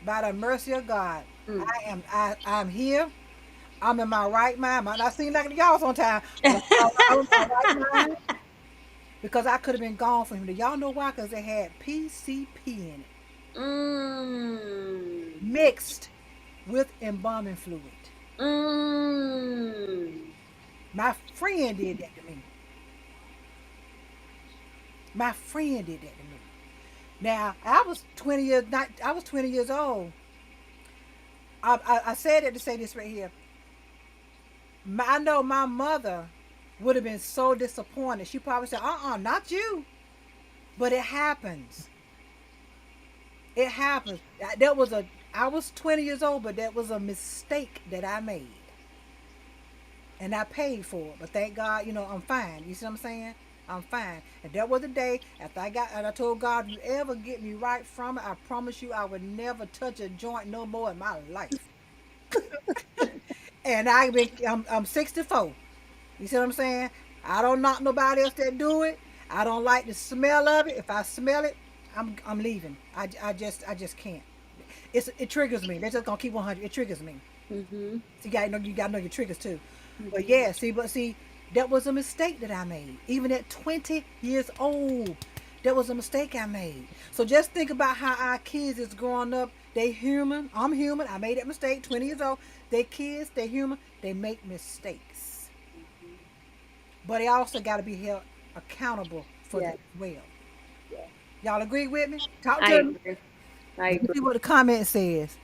by the mercy of God, Mm. I'm here. I'm in my right mind. Might not seem like it to y'all sometimes, but I'm in my right mind because I could have been gone from him. Do y'all know why? Because it had PCP in it, Mm. mixed with embalming fluid. Mm. My friend did that to me. My friend did that to me. Now I was 20 years old. I said it to say this right here. I know my mother would have been so disappointed. She probably said, not you. But it happens. It happens. I was 20 years old, but that was a mistake that I made. And I paid for it. But thank God, I'm fine. You see what I'm saying? I'm fine. And that was the day after and I told God, if you ever get me right from it, I promise you I would never touch a joint no more in my life. And I'm 64. You see what I'm saying? I don't knock nobody else that do it. I don't like the smell of it. If I smell it, I'm leaving. I just can't. It triggers me. They're just gonna keep 100. It triggers me. Mm-hmm. So you gotta know your triggers too. But Mm-hmm. yeah, see, that was a mistake that I made. Even at 20 years old, that was a mistake I made. So just think about how our kids is growing up. They human. I'm human. I made that mistake. 20 years old. They kids. They human. They make mistakes. Mm-hmm. But they also got to be held accountable for Yeah. that as well. Yeah. Y'all agree with me? Talk I to me. agree. I Let me agree. see what the comment says.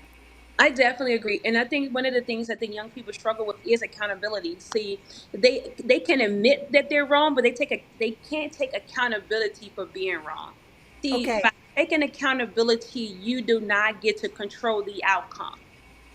I definitely agree, and I think one of the things I think young people struggle with is accountability. See, they can admit that they're wrong, but they can't take accountability for being wrong. See, Okay. by taking accountability, you do not get to control the outcome.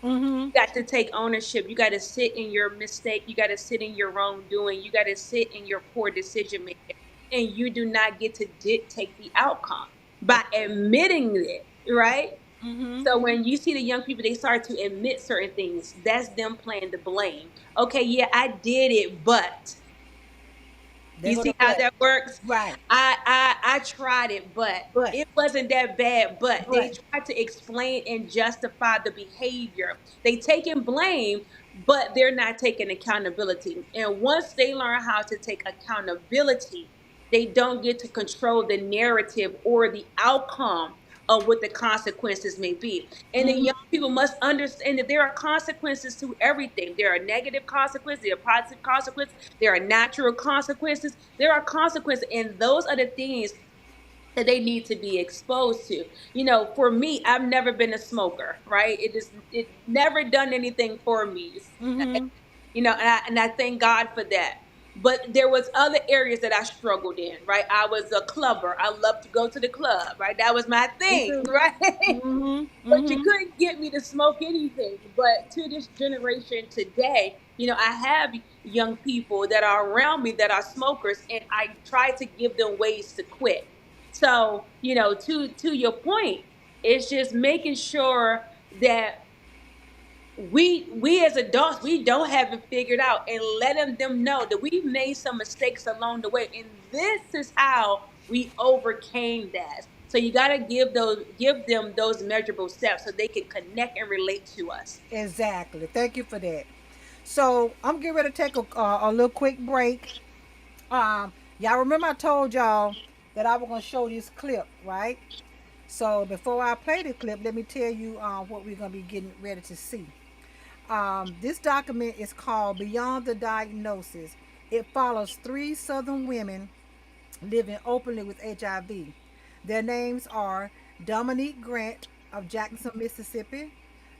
Mm-hmm. You got to take ownership. You got to sit in your mistake. You got to sit in your wrongdoing. You got to sit in your poor decision making, and you do not get to dictate the outcome by admitting it. Right? Mm-hmm. So when you see the young people, they start to admit certain things. That's them playing the blame. Okay, yeah, I did it, but They you go to see how butt. that works? Right. I tried it, but But. it wasn't that bad. But they But. try to explain and justify the behavior. They taking blame, but they're not taking accountability. And once they learn how to take accountability, they don't get to control the narrative or the outcome of what the consequences may be. And the young Mm-hmm. people must understand that there are consequences to everything. There are negative consequences, there are positive consequences, there are natural consequences, there are consequences, and those are the things that they need to be exposed to. For me, I've never been a smoker, right? It never done anything for me. Mm-hmm. And I thank God for that. But there was other areas that I struggled in, right? I was a clubber. I loved to go to the club, right? That was my Me thing, too. right? Mm-hmm. But you Mm-hmm. couldn't get me to smoke anything. But to this generation today, I have young people that are around me that are smokers, and I try to give them ways to quit. So, to your point, it's just making sure that we as adults, we don't have it figured out, and letting them know that we've made some mistakes along the way, and this is how we overcame that. So you got to give them those measurable steps so they can connect and relate to us. Exactly. Thank you for that. So I'm getting ready to take a little quick break. Y'all remember I told y'all that I was gonna show this clip, right? So before I play the clip, let me tell you what we're gonna be getting ready to see. This document is called Beyond the Diagnosis. It follows three Southern women living openly with HIV. Their names are Dominique Grant of Jackson, Mississippi,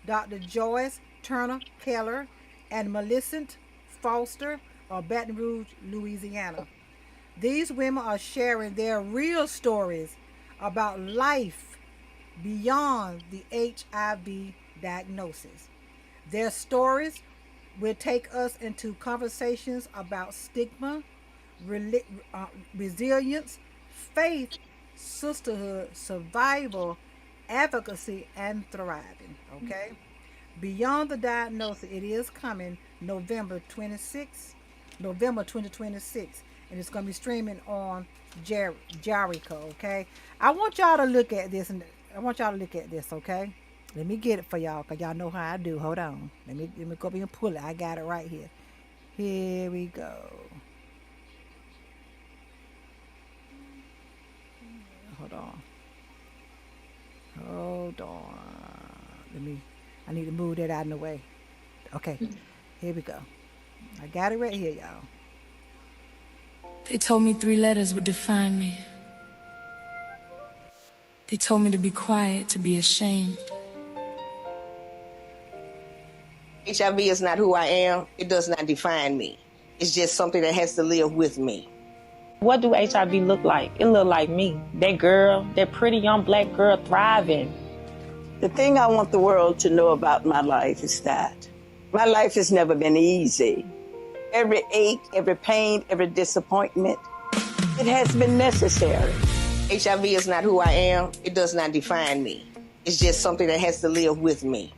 Dr. Joyce Turner-Keller, and Millicent Foster of Baton Rouge, Louisiana. These women are sharing their real stories about life beyond the HIV diagnosis. Their stories will take us into conversations about stigma, reli- resilience, faith, sisterhood, survival, advocacy, and thriving. Okay? Beyond the diagnosis, it is coming November 26th, November 2026, and it's going to be streaming on JaroGO. Okay? I want y'all to look at this, and I want y'all to look at this, okay? Let me get it for y'all, because y'all know how I do. Hold on. Let me go up and pull it. I got it right here. Here we go. Hold on. Hold on. I need to move that out of the way. Okay, here we go. I got it right here, y'all. They told me 3 letters would define me. They told me to be quiet, to be ashamed. HIV is not who I am. It does not define me. It's just something that has to live with me. What do HIV look like? It look like me, that girl, that pretty young black girl thriving. The thing I want the world to know about my life is that my life has never been easy. Every ache, every pain, every disappointment, it has been necessary. HIV is not who I am. It does not define me. It's just something that has to live with me.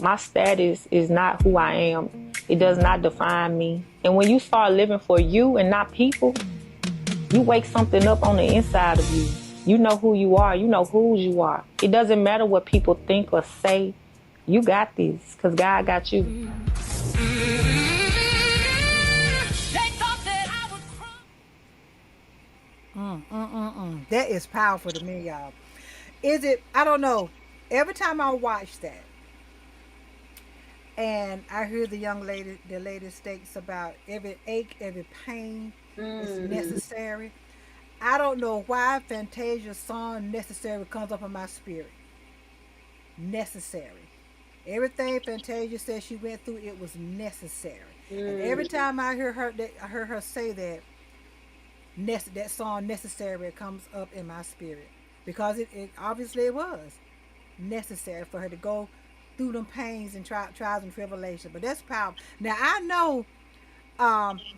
My status is not who I am. It does not define me. And when you start living for you and not people, you wake something up on the inside of you. You know who you are. You know whose you are. It doesn't matter what people think or say. You got this, because God got you. That is powerful to me, y'all. Is it? I don't know. Every time I watch that, and I hear the lady states about every ache, every pain is necessary. I don't know why Fantasia's song "Necessary" comes up in my spirit. Necessary. Everything Fantasia said she went through, it was necessary. And every time I heard her say that, that song "Necessary" comes up in my spirit because it obviously it was necessary for her to go through them pains and trials and tribulations. But that's powerful. Now I know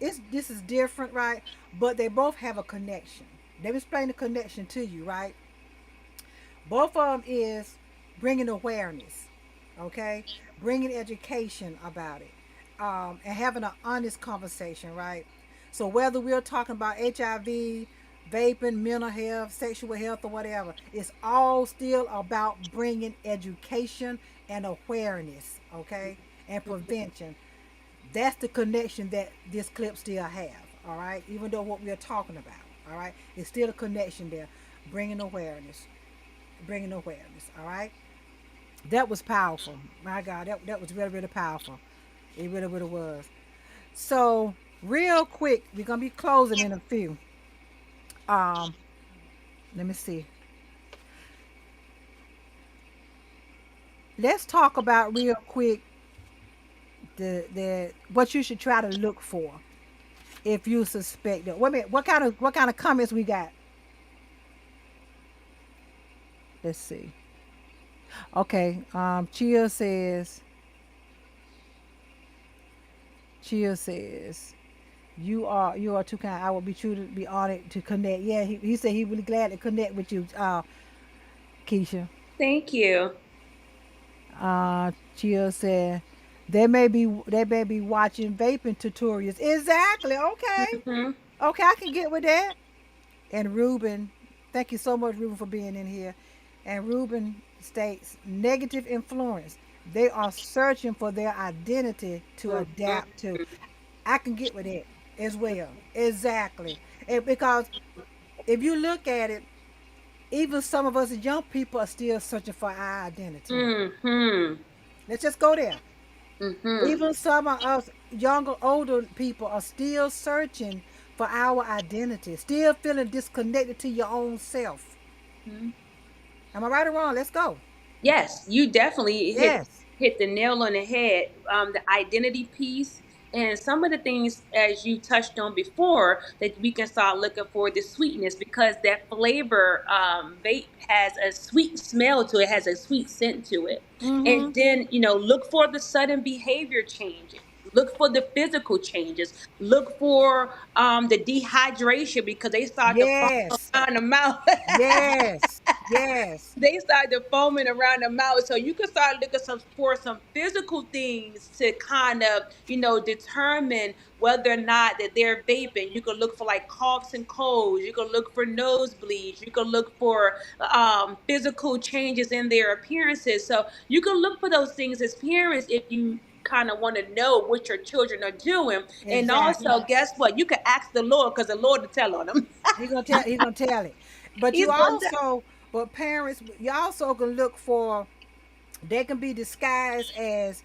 this is different, right? But they both have a connection. They explain the connection to you, right? Both of them is bringing awareness, okay? Bringing education about it, and having an honest conversation, right? So whether we're talking about HIV, vaping, mental health, sexual health, or whatever, it's all still about bringing education and awareness, okay? And prevention. That's the connection that this clip still have, all right? Even though what we're talking about, all right? It's still a connection there, bringing awareness, all right? That was powerful. My God, that was really, really powerful. It really, really was. So, real quick, we're going to be closing in a few. Let me see. Let's talk about real quick the what you should try to look for if you suspect that. Wait a minute, what kind of comments we got? Let's see. Okay, Chia says you are too kind. I will be true to be honored to connect. Yeah, he said he really glad to connect with you, Keisha. Thank you. Chia said they may be watching vaping tutorials. Exactly. Okay. Hmm. Okay, I can get with that. And Ruben, thank you so much, Ruben, for being in here. And Ruben states negative influence. They are searching for their identity to adapt to. I can get with that as well. Exactly. And because if you look at it, even some of us as young people are still searching for our identity. Hmm. Let's just go there. Hmm. Even some of us younger, older people are still searching for our identity, still feeling disconnected to your own self. Am I right or wrong? Let's go. Yes, you definitely hit Yes. hit the nail on the head. The identity piece. And some of the things, as you touched on before, that we can start looking for the sweetness, because that flavor, vape has a sweet smell to it, has a sweet scent to it. And Mm-hmm. then, look for the sudden behavior changes. Look for the physical changes. Look for the dehydration, because they start to foam Yes. around the mouth. Yes. Yes. They started foaming around the mouth. So you can start looking for some physical things to kind of, determine whether or not that they're vaping. You can look for like coughs and colds. You can look for nosebleeds. You can look for physical changes in their appearances. So you can look for those things as parents if you kind of want to know what your children are doing. And Exactly. also, guess what? You can ask the Lord, because the Lord will tell on them. He gonna tell it. But He's you going to. also, but parents, you also can look for, they can be disguised as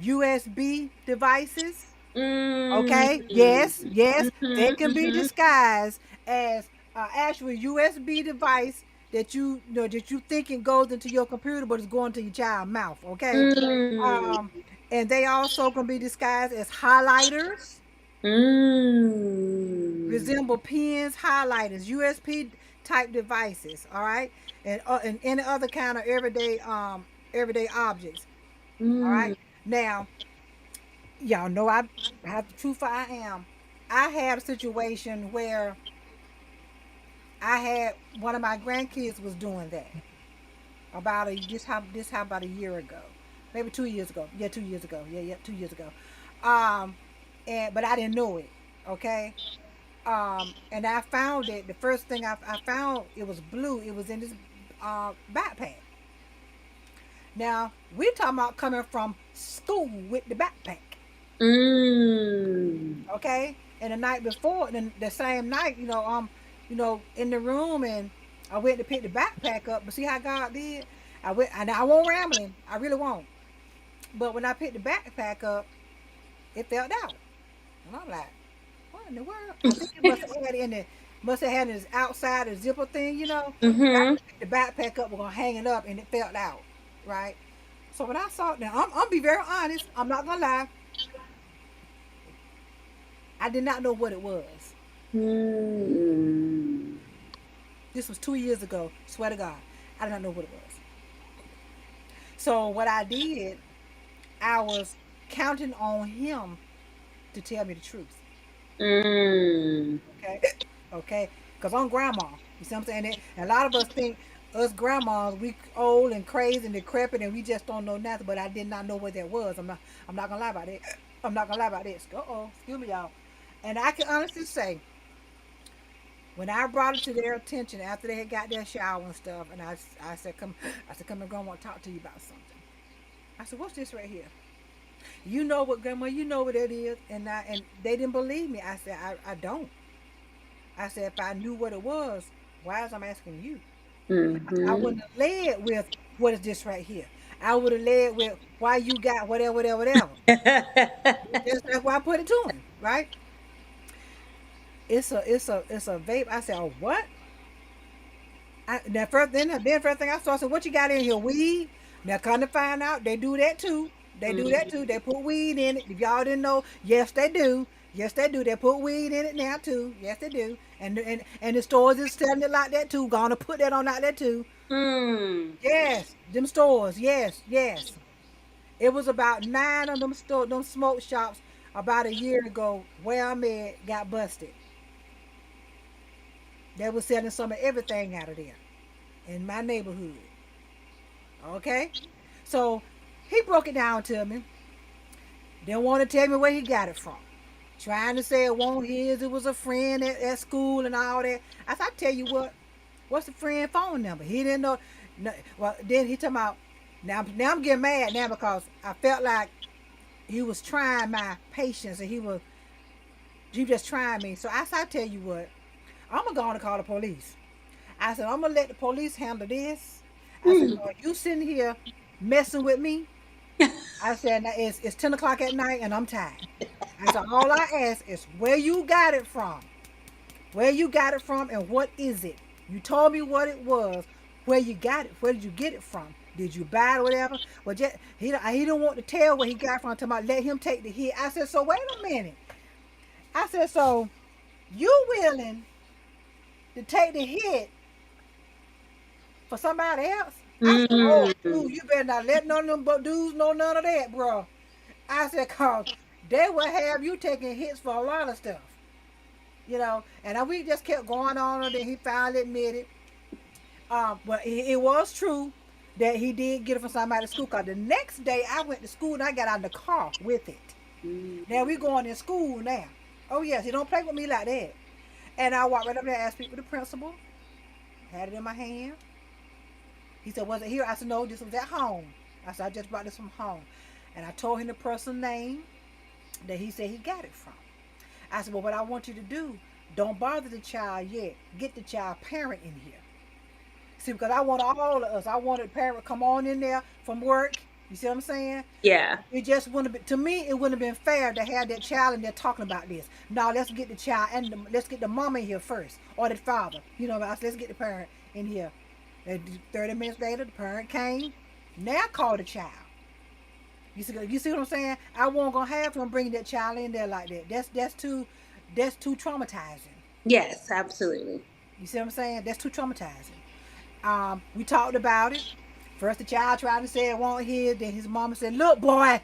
USB devices. Okay. Yes. Mm. Yes. They Mhm, can be mhm. disguised as actual USB device that that you thinking goes into your computer, but it's going to your child's mouth. Okay. Mm. Um, and they also can be disguised as highlighters, Mm. resemble pens, highlighters, USB type devices. All right, and any other kind of everyday objects. All Mm. right. Now, y'all know I have the truth. I am. I had a situation where I had one of my grandkids was doing that about this how about a year ago, maybe 2 years ago. Yeah, 2 years ago. Yeah, 2 years ago. Um, and but I didn't know it. Okay. And I found it. The first thing I found, it was blue. It was in this backpack. Now we're talking about coming from school with the backpack. Mm. Okay. And the night before, then the same night, in the room, and I went to pick the backpack up. But see how God did? I went, and I won't rambling. I really won't. But when I picked the backpack up, it fell out, and I'm like, what in the world? I think it must have had this outside the zipper thing. But I Mhm. picked the backpack up, we're gonna hang it up, and it fell out, right? So when I saw it, now I'm be very honest. I'm not gonna lie. I did not know what it was. Mm. This was 2 years ago. Swear to God, I did not know what it was. So what I did, I was counting on him to tell me the truth. Mm. Okay, okay, because I'm grandma. You see what I'm saying? And a lot of us think us grandmas, we old and crazy and decrepit, and we just don't know nothing. But I did not know what that was. I'm not gonna lie about it. I'm not gonna lie about this. Excuse me, y'all. And I can honestly say, when I brought it to their attention after they had got their shower and stuff, and I said, come, I said, come and grandma, want to talk to you about something. I said, what's this right here? You know what, grandma? You know what it is, and they didn't believe me. I said, I don't. I said, if I knew what it was, why is I'm asking you? I Mhm. wouldn't have led with what is this right here. I would have led with why you got whatever, whatever, whatever. That's why I put it to him, right? It's a vape. I said, oh what? Then first thing I saw, I said, what you got in here? Weed? Now come to find out, they do that too. They do that too. They put weed in it. If y'all didn't know, yes they do. Yes they do. They put weed in it now too. Yes they do. And the stores is selling it like that too. Gonna put that on out there too. Mm. Yes, them stores. Yes, yes. It was about 9 of them smoke shops about a year ago where I'm at got busted. They was selling some of everything out of there in my neighborhood. Okay? So he broke it down to me. Didn't want to tell me where he got it from. Trying to say it won't his, it was a friend at school and all that. I said, I tell you what, what's the friend phone number? He didn't know. No, well, then he talking about, now I'm getting mad now because I felt like he was trying my patience and he was just trying me. So I said, I tell you what, I'm going to go on and call the police. I said, I'm going to let the police handle this. I said, Mm. no, you sitting here messing with me. I said, now it's 10 o'clock at night and I'm tired. I said, all I ask is where you got it from. Where you got it from and what is it? You told me what it was. Where you got it. Where did you get it from? Did you buy it or whatever? Well, just he don't want to tell where he got from. Talking about let him take the hit. I said, so wait a minute. I said, so you willing to take the hit for somebody else? I said, oh, Mm. dude, you better not let none of them but dudes know none of that, bro. I said, cause they will have you taking hits for a lot of stuff, And we just kept going on, and then he finally admitted. But it was true that he did get it from somebody at school. Cause the next day I went to school and I got out of the car with it. Mm. Now we going in school now. Oh yes, he don't play with me like that. And I walked right up there and asked people the principal. Had it in my hand. He said, was it here? I said, no, this was at home. I said, I just brought this from home. And I told him the person's name that he said he got it from. I said, well, what I want you to do, don't bother the child yet. Get the child parent in here. See, because I want all of us. I wanted the parent to come on in there from work. You see what I'm saying? Yeah. It just wouldn't have been, to me, it wouldn't have been fair to have that child in there talking about this. No, let's get the child and let's get the mama in here first, or the father. Let's get the parent in here. And 30 minutes later, the parent came. Now call the child. You see what I'm saying? I wasn't gonna have him bring that child in there like that. That's too traumatizing. Yes, absolutely. You see what I'm saying? That's too traumatizing. We talked about it. First, the child tried to say it won't hear. Then his mama said, "Look, boy,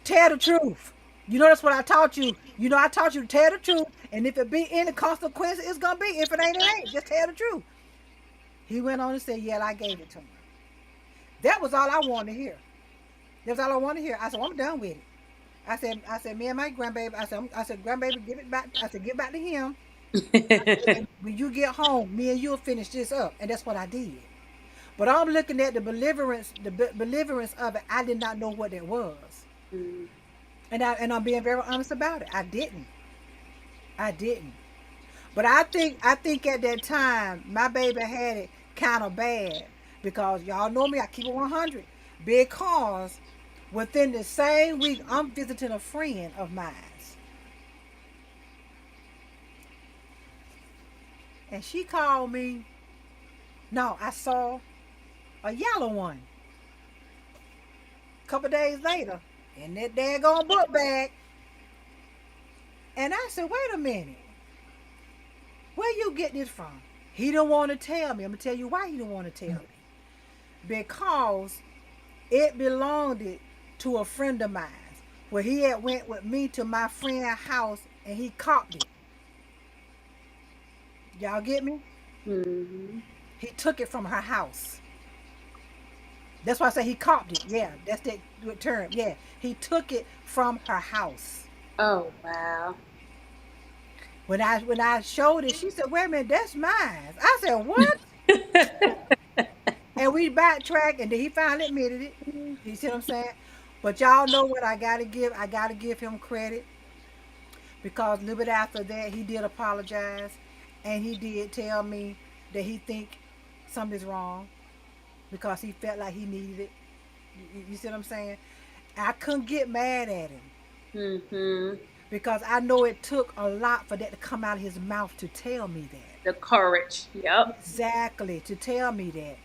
tell the truth. That's what I taught you. I taught you to tell the truth. And if it be any consequence, it's gonna be. If it ain't, it ain't. Just tell the truth." He went on and said, "Yeah, I gave it to him." That was all I wanted to hear. That was all I wanted to hear. I said, well, "I'm done with it." I said, me and my grandbaby. I said, grandbaby, give it back. I said, give it back to him. And when you get home, me and you'll finish this up. And that's what I did. But I'm looking at the belligerence of it. I did not know what it was, Mm. and I'm being very honest about it. I didn't. But I think at that time my baby had it kind of bad because y'all know me. I keep it 100 because within the same week I'm visiting a friend of mine, and she called me. No, I saw a yellow one a couple days later in that daggone book bag. And I said, wait a minute, where you get this from? He didn't want to tell me. I'm going to tell you why he didn't want to tell me. Because it belonged to a friend of mine where he had went with me to my friend's house and he copped it. Y'all get me? Mm-hmm. He took it from her house. That's why I say he copped it. Yeah, that's the term. Yeah, he took it from her house. Oh, wow. When I showed it, she said, "Wait a minute, that's mine." I said, "What?" And we backtracked, and then he finally admitted it. You see what I'm saying? But y'all know what I gotta give. I gotta give him credit because a little bit after that, he did apologize, and he did tell me that he think something's wrong because he felt like he needed it. You see what I'm saying? I couldn't get mad at him Mm-hmm. because I know it took a lot for that to come out of his mouth to tell me that. The courage. Yep. Exactly, to tell me that.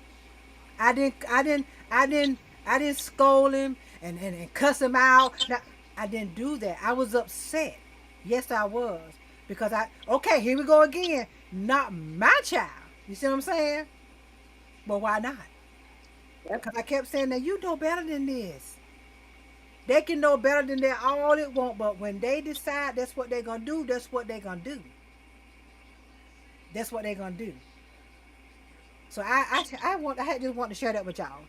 I didn't scold him and cuss him out. Now, I didn't do that. I was upset. Yes, I was. Because okay, here we go again. Not my child. You see what I'm saying? But why not? Yep. Because I kept saying that you know better than this. They can know better than that all it want, but when they decide that's what they're gonna do, that's what they're gonna do. That's what they're gonna do. So I just want to share that with y'all.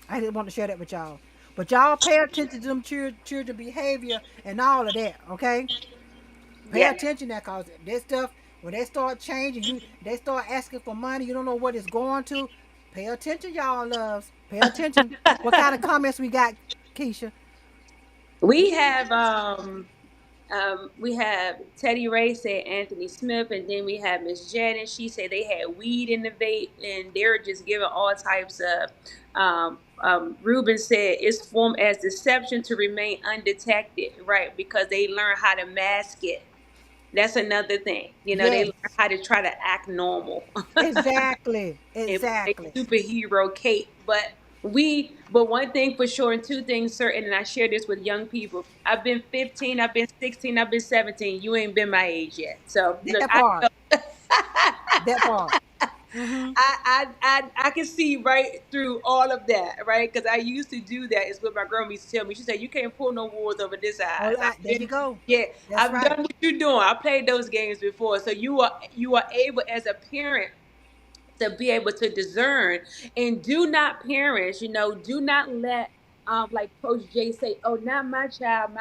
I didn't want to share that with y'all. But y'all pay attention to them children behavior and all of that, okay? Pay Yeah. attention to that cause this stuff when they start changing, they start asking for money, you don't know what it's going to. Pay attention, y'all loves. Pay attention. What kind of comments we got, Keisha? We have we have Teddy Ray said Anthony Smith, and then we have Miss Janet. She said they had weed in the vape, and they're just giving all types of. Ruben said it's formed as deception to remain undetected, right? Because they learn how to mask it. That's another thing. They Yes. learn how to try to act normal Exactly. and put a Exactly. superhero cape, but But one thing for sure and two things certain, and I share this with young people. I've been 15, I've been 16, I've been 17. You ain't been my age yet. So look, That part. That part. Mm-hmm. I can see right through all of that, right? Because I used to do that. Is what my grandma used to tell me. She said, "You can't pull no wars over this Oh, eyes." there you go. Yeah, That's I've right. done what you're doing. I played those games before, so you are able as a parent to be able to discern and do not parents, do not let like Coach Jay say, oh, not my child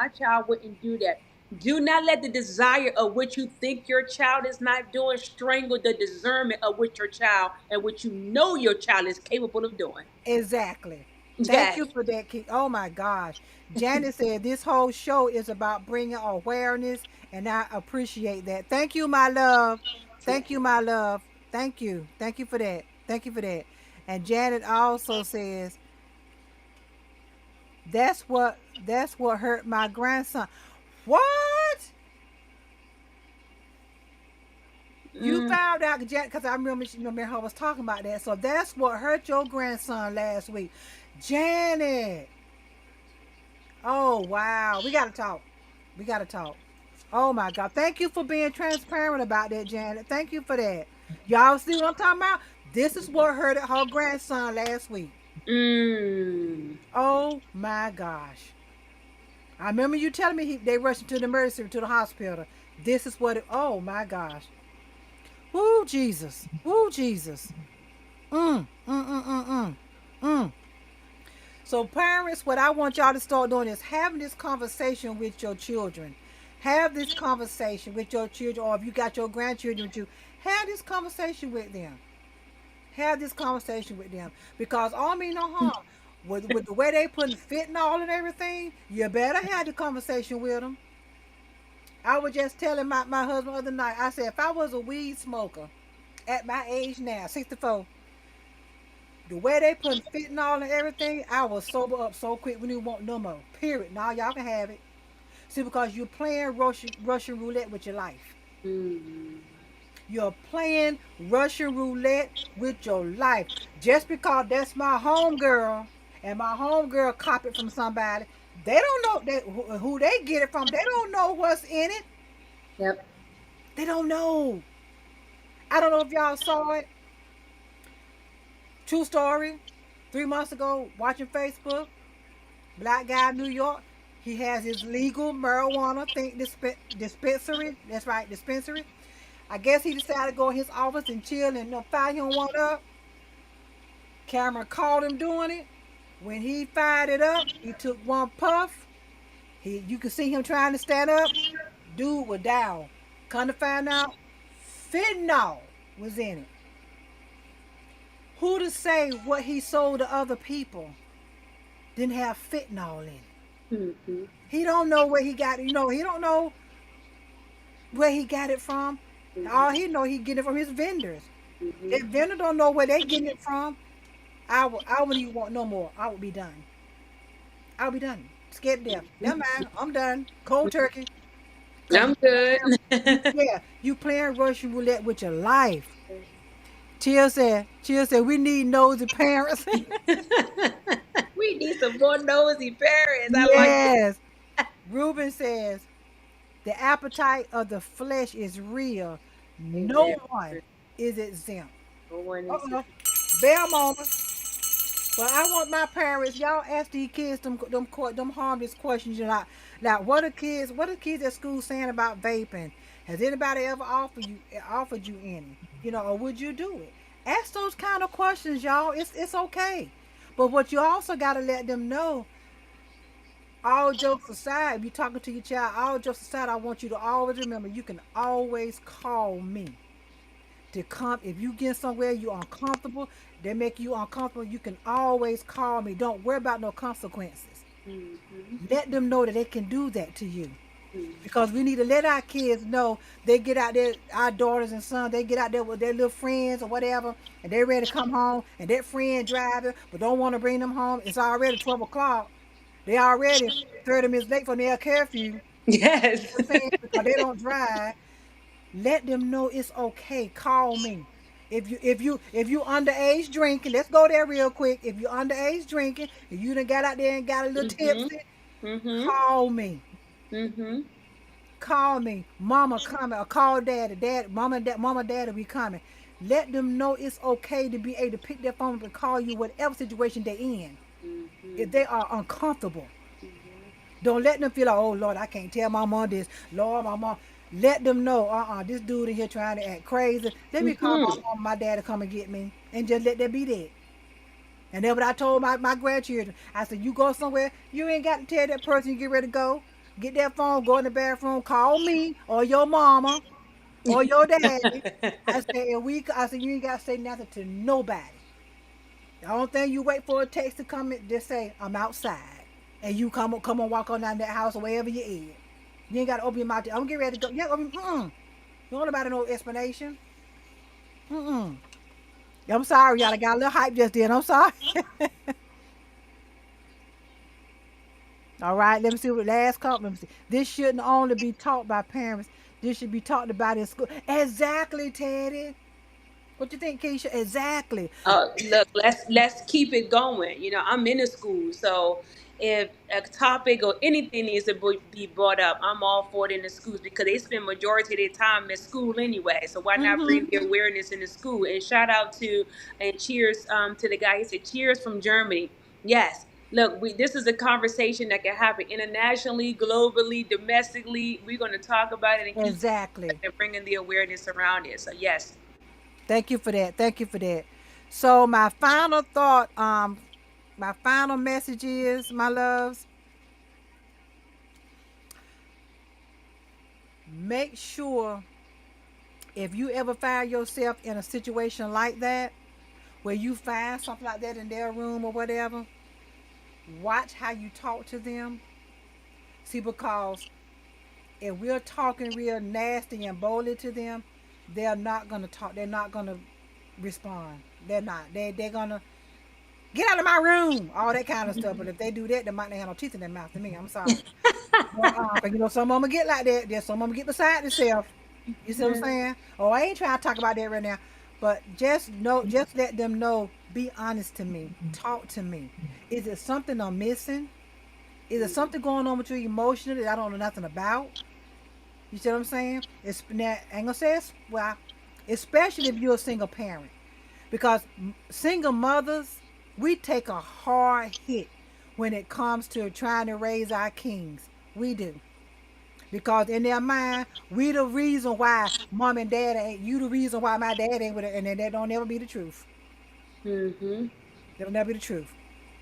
wouldn't do that. Do not let the desire of what you think your child is not doing strangle the discernment of what your child and what you know your child is capable of doing. Exactly. Thank Yes. you for that, Key. Oh my gosh. Janet said this whole show is about bringing awareness, and I appreciate that. Thank you, my love. Thank you, my love. Thank you. Thank you for that. Thank you for that. And Janet also says that's what hurt my grandson. What? You Mm, found out, Janet, because I remember her was talking about that. So that's what hurt your grandson last week. Janet. Oh wow, we gotta talk. We gotta talk. Oh my God, thank you for being transparent about that, Janet. Thank you for that. Y'all see what I'm talking about? This is what hurt her grandson last week. mm. Oh my gosh, I remember you telling me they rushed him to the emergency room, to the hospital. This is what it. Oh my gosh. Woo Jesus. Woo Jesus. Mm mm mm mm mm. Mm. So, parents, what I want y'all to start doing is having this conversation with your children. Have this conversation with your children, or if you got your grandchildren with you, have this conversation with them. Have this conversation with them. Because all me no harm. With the way they putting fentanyl and everything, you better have the conversation with them. I was just telling my husband the other night, I said, if I was a weed smoker at my age now, 64, the way they put fentanyl and everything, I was sober up so quick we didn't want no more. Period. Now y'all can have it. See, because you're playing Russian roulette with your life. Mm. You're playing Russian roulette with your life. Just because that's my homegirl and my homegirl cop it from somebody, they don't know who they get it from. They don't know what's in it. Yep. They don't know. I don't know if y'all saw it. True story. 3 months ago, watching Facebook, black guy in New York. He has his legal marijuana dispensary. That's right, dispensary. I guess he decided to go in his office and chill and fire him one up. Camera caught him doing it. When he fired it up, he took one puff. You could see him trying to stand up. Dude was down. Come to find out, fentanyl was in it. Who to say what he sold to other people didn't have fentanyl in it? Mm-hmm. He don't know where he got it. He don't know where he got it from. All he know, he get it from his vendors. Mm-hmm. If vendor don't know where they getting it from, I wouldn't even want no more. I would be done. I'll be done. Scared to death. Never mind. I'm done. Cold turkey. Cause I'm good. you playing Russian roulette with your life. Chill said, we need nosy parents. We need some more nosy parents. I like Yes. Ruben says, the appetite of the flesh is real. it. No Amen. one is exempt. No one is. Uh-oh. Bear moment. But I want my parents, y'all ask these kids them harmless questions. Like what are kids at school saying about vaping? Has anybody ever offered you any? Or would you do it? Ask those kind of questions, y'all. It's okay. But what you also gotta let them know, all jokes aside, if you're talking to your child, all jokes aside, I want you to always remember you can always call me to come. If you get somewhere you're uncomfortable, they make you uncomfortable, you can always call me. Don't worry about no consequences. Mm-hmm. Let them know that they can do that to you. Mm-hmm. Because we need to let our kids know, they get out there, our daughters and sons, they get out there with their little friends or whatever, and they're ready to come home, and that friend driving, but don't want to bring them home. It's already 12 o'clock. They already 30 minutes late for their curfew. You know Yes. what I'm saying? Because they don't drive. Let them know it's okay. Call me. If you underage drinking, let's go there real quick. If you underage drinking, if you done got out there and got a little Mhm. tipsy, Mhm. call me. Mhm. Call me. Mama coming or call daddy. Mama, daddy be coming. Let them know it's okay to be able to pick their phone up and call you whatever situation they're in. If Mhm. they are uncomfortable. Mhm. Don't let them feel like, oh Lord, I can't tell my mom this. Lord, my mom. Let them know, this dude in here trying to act crazy. Let me call my Mhm. mom, my dad to come and get me, and just let that be that. And then what I told my grandchildren, I said, you go somewhere, you ain't got to tell that person you get ready to go. Get that phone, go in the bathroom, call me or your mama or your daddy. I said, you ain't got to say nothing to nobody. The only thing you wait for a text to come in, just say, I'm outside. And you come on, walk on down that house or wherever you is. You ain't got to open your mouth. I'm getting ready to go. Yeah, You don't about no explanation. Mm-mm. I'm sorry, y'all. I got a little hype just then. I'm sorry. All right, let me see what last comment. Let me see. This shouldn't only be taught by parents. This should be talked about in school. Exactly, Teddy. What you think, Keisha? Exactly. Look, let's keep it going. You know, I'm in a school, so if a topic or anything needs to be brought up, I'm all for it in the schools because they spend majority of their time in school anyway. So why not Mm-hmm. bring the awareness in the school? And shout out to and cheers to the guy. He said, "Cheers from Germany." Yes. Look, this is a conversation that can happen internationally, globally, domestically. We're going to talk about it and keep Exactly. and bringing the awareness around it. So yes. Thank you for that. Thank you for that. So my final message is, my loves, make sure if you ever find yourself in a situation like that, where you find something like that in their room or whatever, watch how you talk to them. See, because if we're talking real nasty and boldly to them, they're not gonna talk. They're not gonna respond. They're not. They're gonna get out of my room, all that kind of stuff. But if they do that, they might not have no teeth in their mouth. To me, I'm sorry. But, 'cause some of them get like that. There's some of them get beside themselves. You see what I'm saying? Oh, I ain't trying to talk about that right now. But just let them know. Be honest to me. Talk to me. Is it something I'm missing? Is there something going on with you emotionally that I don't know nothing about? You see what I'm saying? It's now, I ain't gonna say it's, well, especially if you're a single parent, because single mothers, we take a hard hit when it comes to trying to raise our kings. We do, because in their mind, we the reason why mom and dad ain't. You the reason why my dad ain't with it, and that don't never be the truth. Mm-hmm. That'll never be the truth.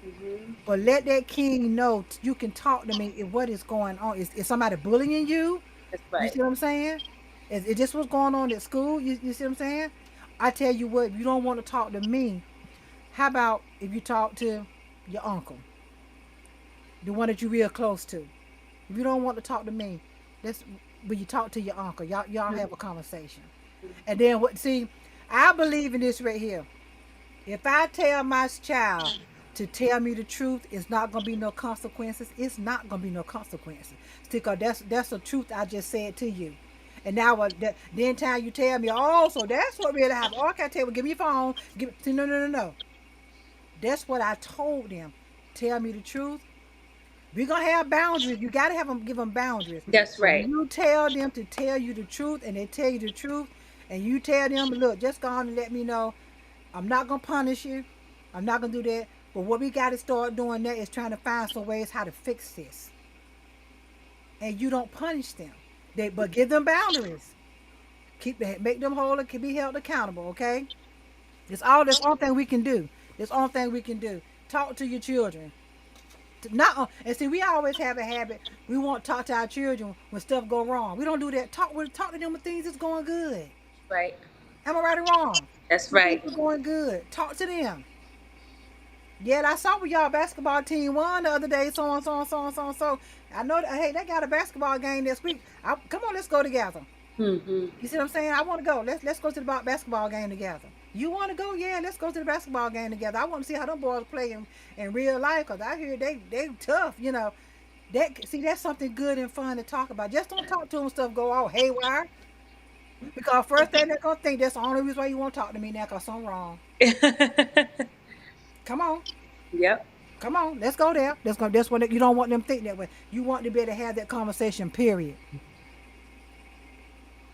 Mm-hmm. But let that king know you can talk to me if what is going on. Is somebody bullying you? That's You right. see what I'm saying? Is this what's going on at school? You see what I'm saying? I tell you what, if you don't want to talk to me, how about if you talk to your uncle, the one that you're real close to? If you don't want to talk to me, that's when you talk to your uncle. Y'all have a conversation. And then what? See, I believe in this right here. If I tell my child to tell me the truth, it's not gonna be no consequences. It's not gonna be no consequences. Because that's the truth I just said to you. And now then time you tell me, oh, so that's what really happened. Oh, I can't tell you, give me your phone. See, no. That's what I told them. Tell me the truth. We're gonna have boundaries. You gotta have them give them boundaries. That's But when right. you tell them to tell you the truth and they tell you the truth, and you tell them, look, just go on and let me know I'm not gonna punish you. I'm not gonna do that. But what we got to start doing now is trying to find some ways how to fix this. And you don't punish them. But give them boundaries. Make them whole and can be held accountable. Okay. That's all thing we can do. That's all thing we can do. Talk to your children. Not and see, we always have a habit. We want to talk to our children when stuff go wrong. We don't do that. Talk to them when things is going good. Right. Am I right or wrong? That's When things right. are going good, talk to them. Yeah, I saw what y'all basketball team won the other day. So on, so on, so on, so on. So I know that, hey, they got a basketball game this week. Come on, let's go together. Mm-hmm. You see what I'm saying? I want to go. Let's go to the basketball game together. You want to go? Yeah, let's go to the basketball game together. I want to see how them boys play in real life, because I hear they tough. That's something good and fun to talk about. Just don't talk to them stuff go all haywire. Because first thing they're gonna think that's the only reason why you won't talk to me now, cause something wrong. Come on. Yep. Come on, let's go there. That's what you don't want them to think that way. You want to be able to have that conversation, period.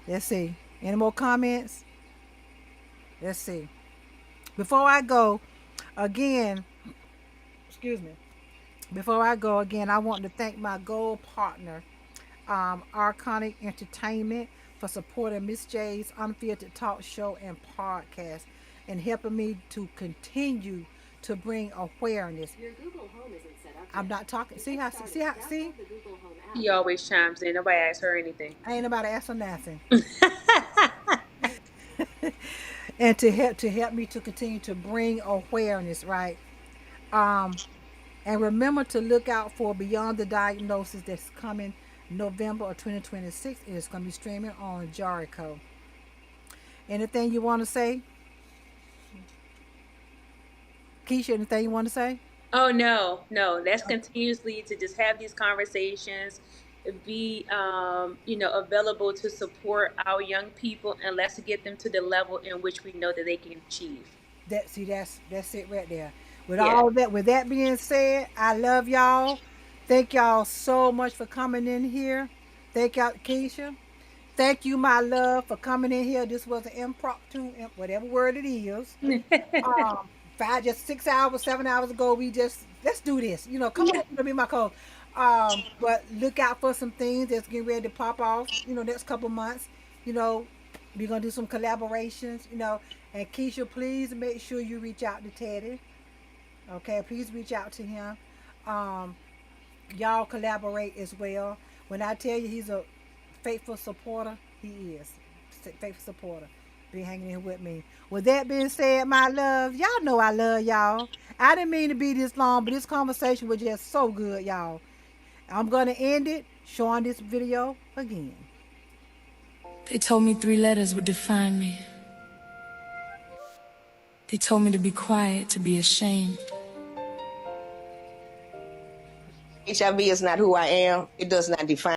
Let's see. Any more comments? Let's see. Before I go, again, excuse me. Before I go again, I want to thank my gold partner, Ourconic Entertainment, for supporting Miss J's Unfiltered Talk Show and podcast and helping me to continue to bring awareness. Your Google Home isn't set up I'm yet. not talking. See how? See how? See? Download the Google Home app. He always chimes in. Nobody asks her anything. Ain't nobody asking nothing. And to help me to continue to bring awareness, right? And remember to look out for Beyond the Diagnosis that's coming November of 2026. It's going to be streaming on JaroGO. Anything you want to say? Keisha, anything you want to say? Oh no, no. Let's continuously to just have these conversations, be available to support our young people, and let's get them to the level in which we know that they can achieve. That's it right there. Yeah. With that being said, I love y'all. Thank y'all so much for coming in here. Thank y'all, Keisha. Thank you, my love, for coming in here. This was an impromptu, whatever word it is. 6 hours, 7 hours ago, let's do this. Come on, to be my co. But look out for some things that's getting ready to pop off. Next couple months. We're gonna do some collaborations. And Keisha, please make sure you reach out to Teddy. Okay, please reach out to him. Y'all collaborate as well. When I tell you he's a faithful supporter, he is faithful supporter. Be hanging here with me. With that being said, my love, y'all know I love y'all. I didn't mean to be this long, but this conversation was just so good, y'all. I'm gonna end it showing this video again. They told me 3 letters would define me. They told me to be quiet, to be ashamed. HIV is not who I am. It does not define